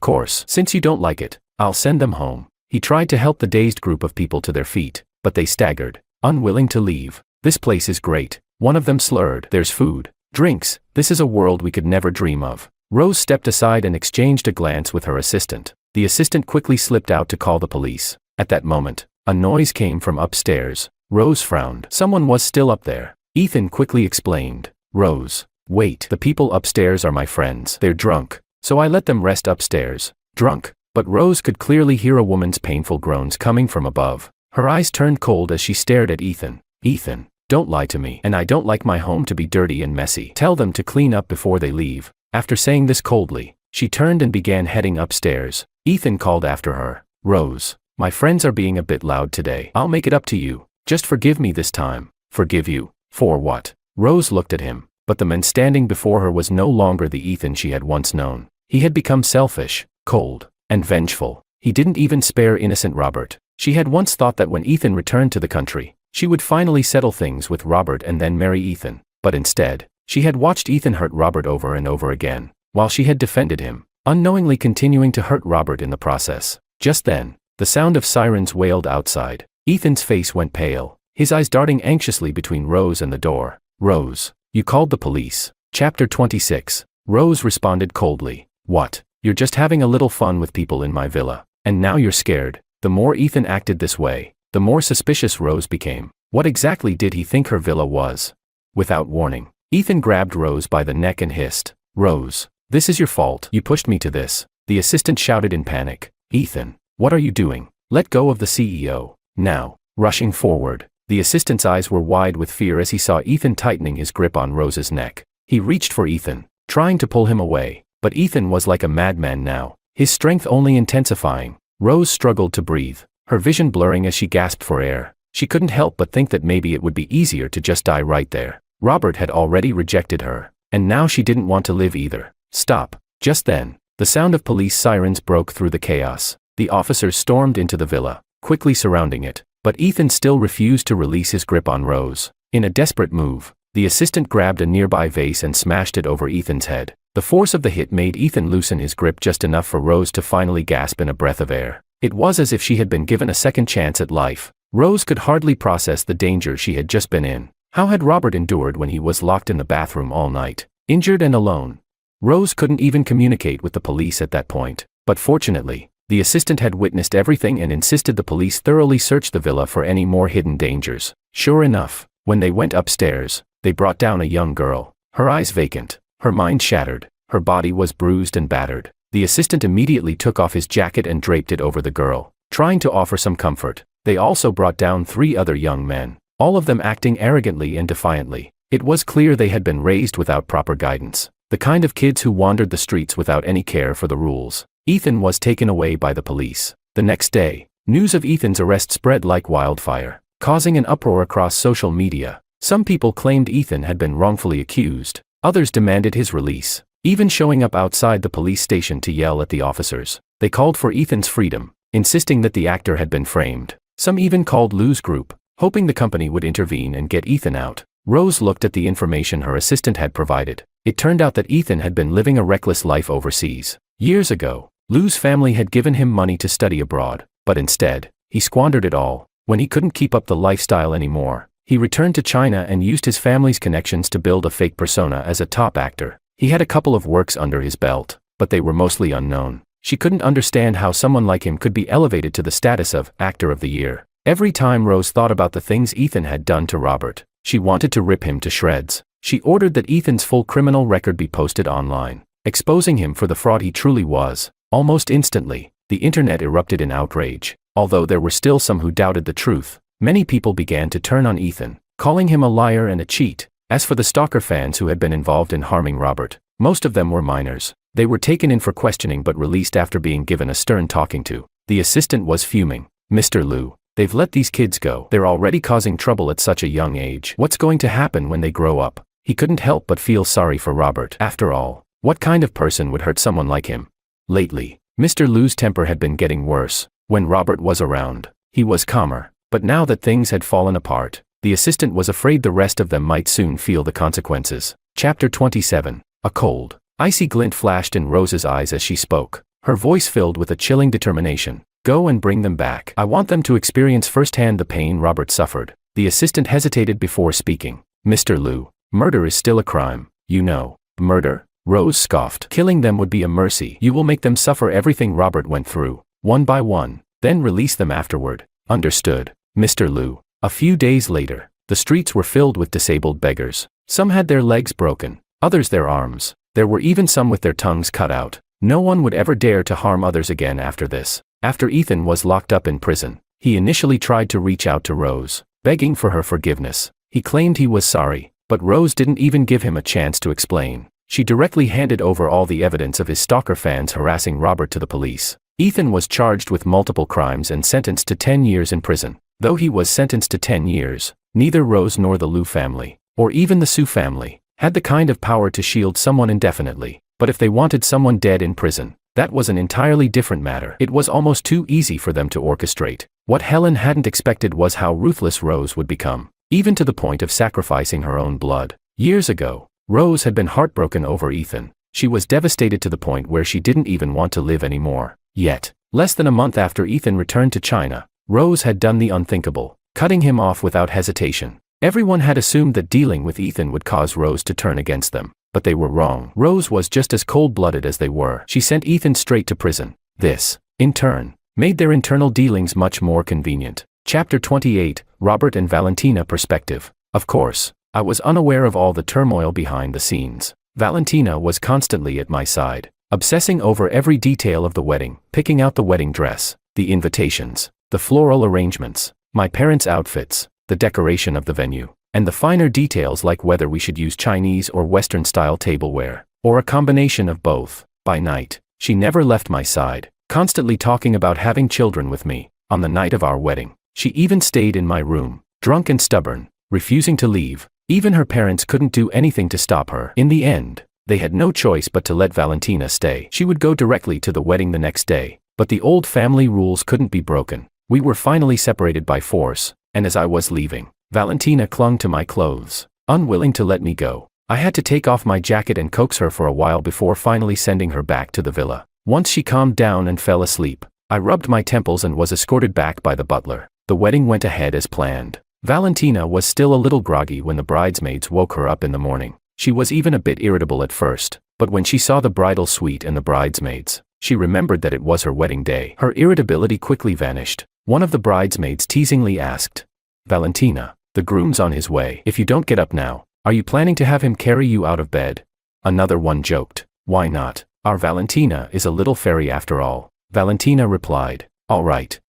course, since you don't like it, I'll send them home. He tried to help the dazed group of people to their feet, but they staggered, unwilling to leave. This place is great. One of them slurred. There's food, drinks. This is a world we could never dream of. Rose stepped aside and exchanged a glance with her assistant. The assistant quickly slipped out to call the police. At that moment, a noise came from upstairs. Rose frowned. Someone was still up there. Ethan quickly explained. Rose, wait. The people upstairs are my friends. They're drunk, so I let them rest upstairs. Drunk? But Rose could clearly hear a woman's painful groans coming from above. Her eyes turned cold as she stared at Ethan. Ethan, don't lie to me. And I don't like my home to be dirty and messy. Tell them to clean up before they leave. After saying this coldly, she turned and began heading upstairs. Ethan called after her. Rose, my friends are being a bit loud today. I'll make it up to you. Just forgive me this time. Forgive you? For what? Rose looked at him, but the man standing before her was no longer the Ethan she had once known. He had become selfish, cold, and vengeful. He didn't even spare innocent Robert. She had once thought that when Ethan returned to the country, she would finally settle things with Robert and then marry Ethan. But instead, she had watched Ethan hurt Robert over and over again, while she had defended him, unknowingly continuing to hurt Robert in the process. Just then, the sound of sirens wailed outside. Ethan's face went pale, his eyes darting anxiously between Rose and the door. Rose, you called the police. Chapter 26. Rose responded coldly. What? You're just having a little fun with people in my villa, and now you're scared. The more Ethan acted this way, the more suspicious Rose became. What exactly did he think her villa was? Without warning, Ethan grabbed Rose by the neck and hissed. Rose, this is your fault. You pushed me to this. The assistant shouted in panic. Ethan, what are you doing? Let go of the CEO. Now. Rushing forward, the assistant's eyes were wide with fear as he saw Ethan tightening his grip on Rose's neck. He reached for Ethan, trying to pull him away, but Ethan was like a madman now, his strength only intensifying. Rose struggled to breathe, her vision blurring as she gasped for air. She couldn't help but think that maybe it would be easier to just die right there. Robert had already rejected her, and now she didn't want to live either. Stop. Just then, the sound of police sirens broke through the chaos. The officers stormed into the villa, quickly surrounding it, but Ethan still refused to release his grip on Rose. In a desperate move, the assistant grabbed a nearby vase and smashed it over Ethan's head. The force of the hit made Ethan loosen his grip just enough for Rose to finally gasp in a breath of air. It was as if she had been given a second chance at life. Rose could hardly process the danger she had just been in. How had Robert endured when he was locked in the bathroom all night, injured and alone? Rose couldn't even communicate with the police at that point, but fortunately, the assistant had witnessed everything and insisted the police thoroughly search the villa for any more hidden dangers. Sure enough, when they went upstairs, they brought down a young girl, her eyes vacant, her mind shattered, her body was bruised and battered. The assistant immediately took off his jacket and draped it over the girl, trying to offer some comfort. They also brought down 3 other young men, all of them acting arrogantly and defiantly. It was clear they had been raised without proper guidance, the kind of kids who wandered the streets without any care for the rules. Ethan was taken away by the police. The next day, news of Ethan's arrest spread like wildfire, causing an uproar across social media. Some people claimed Ethan had been wrongfully accused, others demanded his release, even showing up outside the police station to yell at the officers. They called for Ethan's freedom, insisting that the actor had been framed. Some even called Lou's group, hoping the company would intervene and get Ethan out. Rose looked at the information her assistant had provided. It turned out that Ethan had been living a reckless life overseas. Years ago, Lou's family had given him money to study abroad, but instead, he squandered it all. When he couldn't keep up the lifestyle anymore, he returned to China and used his family's connections to build a fake persona as a top actor. He had a couple of works under his belt, but they were mostly unknown. She couldn't understand how someone like him could be elevated to the status of Actor of the Year. Every time Rose thought about the things Ethan had done to Robert, She wanted to rip him to shreds. She ordered that Ethan's full criminal record be posted online, exposing him for the fraud he truly was. Almost instantly, the internet erupted in outrage. Although there were still some who doubted the truth, many people began to turn on Ethan, calling him a liar and a cheat. As for the stalker fans who had been involved in harming Robert, most of them were minors. They were taken in for questioning but released after being given a stern talking to. The assistant was fuming. "Mr. Liu, they've let these kids go. They're already causing trouble at such a young age. What's going to happen when they grow up?" He couldn't help but feel sorry for Robert. After all, what kind of person would hurt someone like him? Lately, Mr. Liu's temper had been getting worse. When Robert was around, he was calmer. But now that things had fallen apart, the assistant was afraid the rest of them might soon feel the consequences. Chapter 27. A cold, icy glint flashed in Rose's eyes as she spoke, her voice filled with a chilling determination. "Go and bring them back. I want them to experience firsthand the pain Robert suffered." The assistant hesitated before speaking. "Mr. Liu, murder is still a crime, you know." "Murder?" Rose scoffed. "Killing them would be a mercy. You will make them suffer everything Robert went through, one by one, then release them afterward." "Understood, Mr. Liu." A few days later, the streets were filled with disabled beggars. Some had their legs broken, others their arms. There were even some with their tongues cut out. No one would ever dare to harm others again after this. After Ethan was locked up in prison, he initially tried to reach out to Rose, begging for her forgiveness. He claimed he was sorry, but Rose didn't even give him a chance to explain. She directly handed over all the evidence of his stalker fans harassing Robert to the police. Ethan was charged with multiple crimes and sentenced to 10 years in prison. Though he was sentenced to 10 years, neither Rose nor the Liu family, or even the Su family, had the kind of power to shield someone indefinitely. But if they wanted someone dead in prison, that was an entirely different matter. It was almost too easy for them to orchestrate. What Helen hadn't expected was how ruthless Rose would become, even to the point of sacrificing her own blood. Years ago, Rose had been heartbroken over Ethan. She was devastated to the point where she didn't even want to live anymore. Yet, less than a month after Ethan returned to China, Rose had done the unthinkable, cutting him off without hesitation. Everyone had assumed that dealing with Ethan would cause Rose to turn against them, but they were wrong. Rose was just as cold-blooded as they were. She sent Ethan straight to prison. This, in turn, made their internal dealings much more convenient. Chapter 28. Robert and Valentina Perspective. Of course, I was unaware of all the turmoil behind the scenes. Valentina was constantly at my side, obsessing over every detail of the wedding, picking out the wedding dress, the invitations, the floral arrangements, my parents' outfits, the decoration of the venue, and the finer details like whether we should use Chinese or Western-style tableware, or a combination of both. By night, she never left my side, constantly talking about having children with me. On the night of our wedding, she even stayed in my room, drunk and stubborn, refusing to leave. Even her parents couldn't do anything to stop her. In the end, they had no choice but to let Valentina stay. She would go directly to the wedding the next day, but the old family rules couldn't be broken. We were finally separated by force, and as I was leaving, Valentina clung to my clothes, unwilling to let me go. I had to take off my jacket and coax her for a while before finally sending her back to the villa. Once she calmed down and fell asleep, I rubbed my temples and was escorted back by the butler. The wedding went ahead as planned. Valentina was still a little groggy when the bridesmaids woke her up in the morning. She was even a bit irritable at first, but when she saw the bridal suite and the bridesmaids, she remembered that it was her wedding day. Her irritability quickly vanished. One of the bridesmaids teasingly asked, "Valentina, the groom's on his way. If you don't get up now, are you planning to have him carry you out of bed?" Another one joked, "Why not? Our Valentina is a little fairy after all." Valentina replied, all right,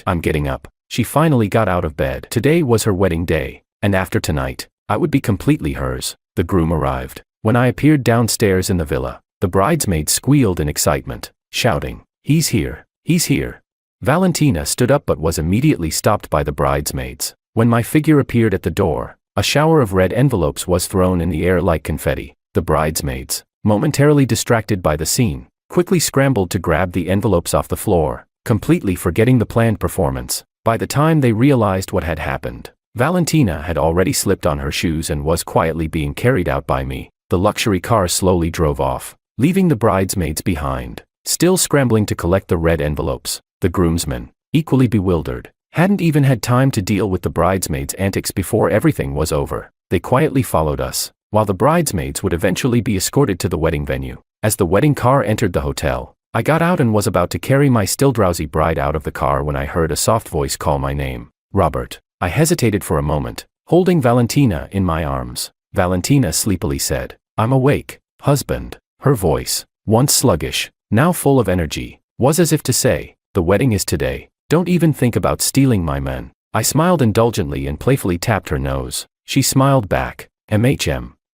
I'm getting up." She finally got out of bed. Today was her wedding day, and after tonight, I would be completely hers. The groom arrived. When I appeared downstairs in the villa, the bridesmaids squealed in excitement, shouting, "He's here, he's here." Valentina stood up but was immediately stopped by the bridesmaids. When my figure appeared at the door, a shower of red envelopes was thrown in the air like confetti. The bridesmaids, momentarily distracted by the scene, quickly scrambled to grab the envelopes off the floor, completely forgetting the planned performance. By the time they realized what had happened, Valentina had already slipped on her shoes and was quietly being carried out by me. The luxury car slowly drove off, leaving the bridesmaids behind, still scrambling to collect the red envelopes. The groomsmen, equally bewildered, hadn't even had time to deal with the bridesmaids' antics before everything was over. They quietly followed us, while the bridesmaids would eventually be escorted to the wedding venue. As the wedding car entered the hotel, I got out and was about to carry my still drowsy bride out of the car when I heard a soft voice call my name. "Robert." I hesitated for a moment, holding Valentina in my arms. Valentina sleepily said, "I'm awake, husband." Her voice, once sluggish, now full of energy, was as if to say, "The wedding is today. Don't even think about stealing my men." I smiled indulgently and playfully tapped her nose. She smiled back.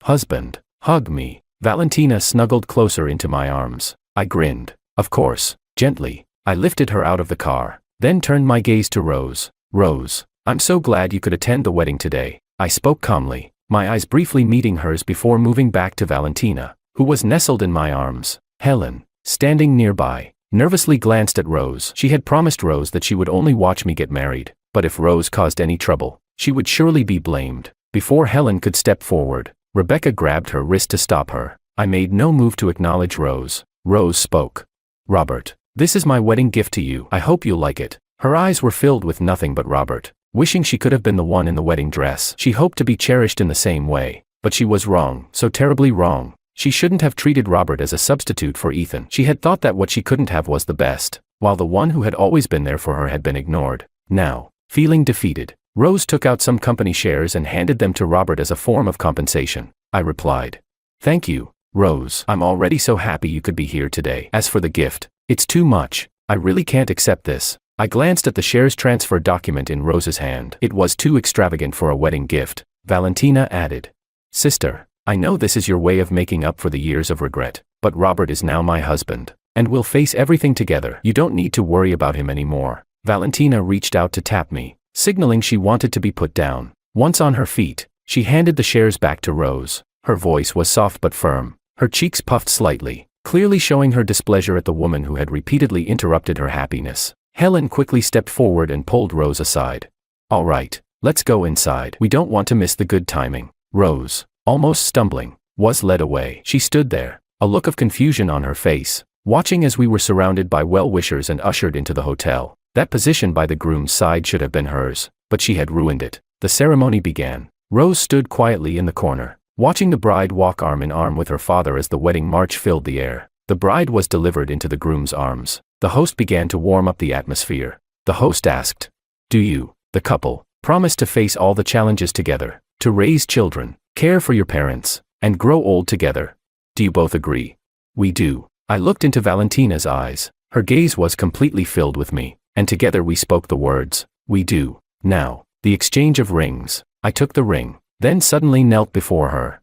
Husband, hug me." Valentina snuggled closer into my arms. I grinned. Of course, gently. I lifted her out of the car, then turned my gaze to Rose. "Rose, I'm so glad you could attend the wedding today." I spoke calmly, my eyes briefly meeting hers before moving back to Valentina, who was nestled in my arms. Helen, standing nearby, nervously glanced at Rose. She had promised Rose that she would only watch me get married, but if Rose caused any trouble, she would surely be blamed. Before Helen could step forward, Rebecca grabbed her wrist to stop her. I made no move to acknowledge Rose. Rose spoke. "Robert, this is my wedding gift to you. I hope you'll like it." Her eyes were filled with nothing but Robert, wishing she could have been the one in the wedding dress. She hoped to be cherished in the same way, but she was wrong, so terribly wrong. She shouldn't have treated Robert as a substitute for Ethan. She had thought that what she couldn't have was the best, while the one who had always been there for her had been ignored. Now, feeling defeated, Rose took out some company shares and handed them to Robert as a form of compensation. I replied, "Thank you, Rose. I'm already so happy you could be here today. As for the gift, it's too much. I really can't accept this." I glanced at the shares transfer document in Rose's hand. It was too extravagant for a wedding gift. Valentina added, "Sister, I know this is your way of making up for the years of regret, but Robert is now my husband, and we'll face everything together. You don't need to worry about him anymore." Valentina reached out to tap me, signaling she wanted to be put down. Once on her feet, she handed the shares back to Rose. Her voice was soft but firm. Her cheeks puffed slightly, clearly showing her displeasure at the woman who had repeatedly interrupted her happiness. Helen quickly stepped forward and pulled Rose aside. "All right, let's go inside. We don't want to miss the good timing." Rose, almost stumbling, was led away. She stood there, a look of confusion on her face, watching as we were surrounded by well-wishers and ushered into the hotel. That position by the groom's side should have been hers, but she had ruined it. The ceremony began. Rose stood quietly in the corner, watching the bride walk arm in arm with her father as the wedding march filled the air. The bride was delivered into the groom's arms. The host began to warm up the atmosphere. The host asked, "Do you, the couple, promise to face all the challenges together, to raise children, care for your parents, and grow old together? Do you both agree?" "We do." I looked into Valentina's eyes. Her gaze was completely filled with me, and together we spoke the words, "We do." Now, the exchange of rings. I took the ring, then suddenly knelt before her.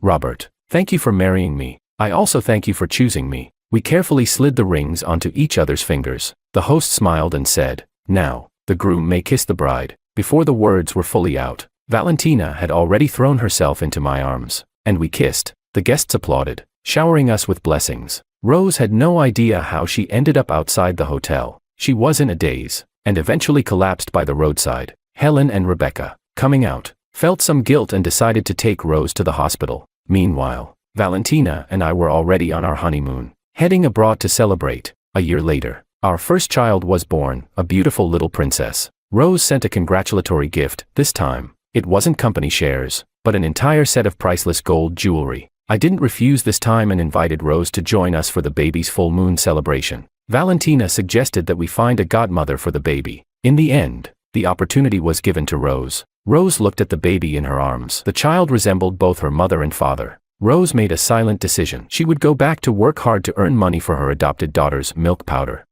"Robert, thank you for marrying me. I also thank you for choosing me." We carefully slid the rings onto each other's fingers. The host smiled and said, "Now, the groom may kiss the bride." Before the words were fully out, Valentina had already thrown herself into my arms, and we kissed. The guests applauded, showering us with blessings. Rose had no idea how she ended up outside the hotel. She was in a daze, and eventually collapsed by the roadside. Helen and Rebecca, coming out, felt some guilt and decided to take Rose to the hospital. Meanwhile, Valentina and I were already on our honeymoon, heading abroad to celebrate. A year later, our first child was born, a beautiful little princess. Rose sent a congratulatory gift. This time, it wasn't company shares, but an entire set of priceless gold jewelry. I didn't refuse this time and invited Rose to join us for the baby's full moon celebration. Valentina suggested that we find a godmother for the baby. In the end, the opportunity was given to Rose. Rose looked at the baby in her arms. The child resembled both her mother and father. Rose made a silent decision. She would go back to work hard to earn money for her adopted daughter's milk powder.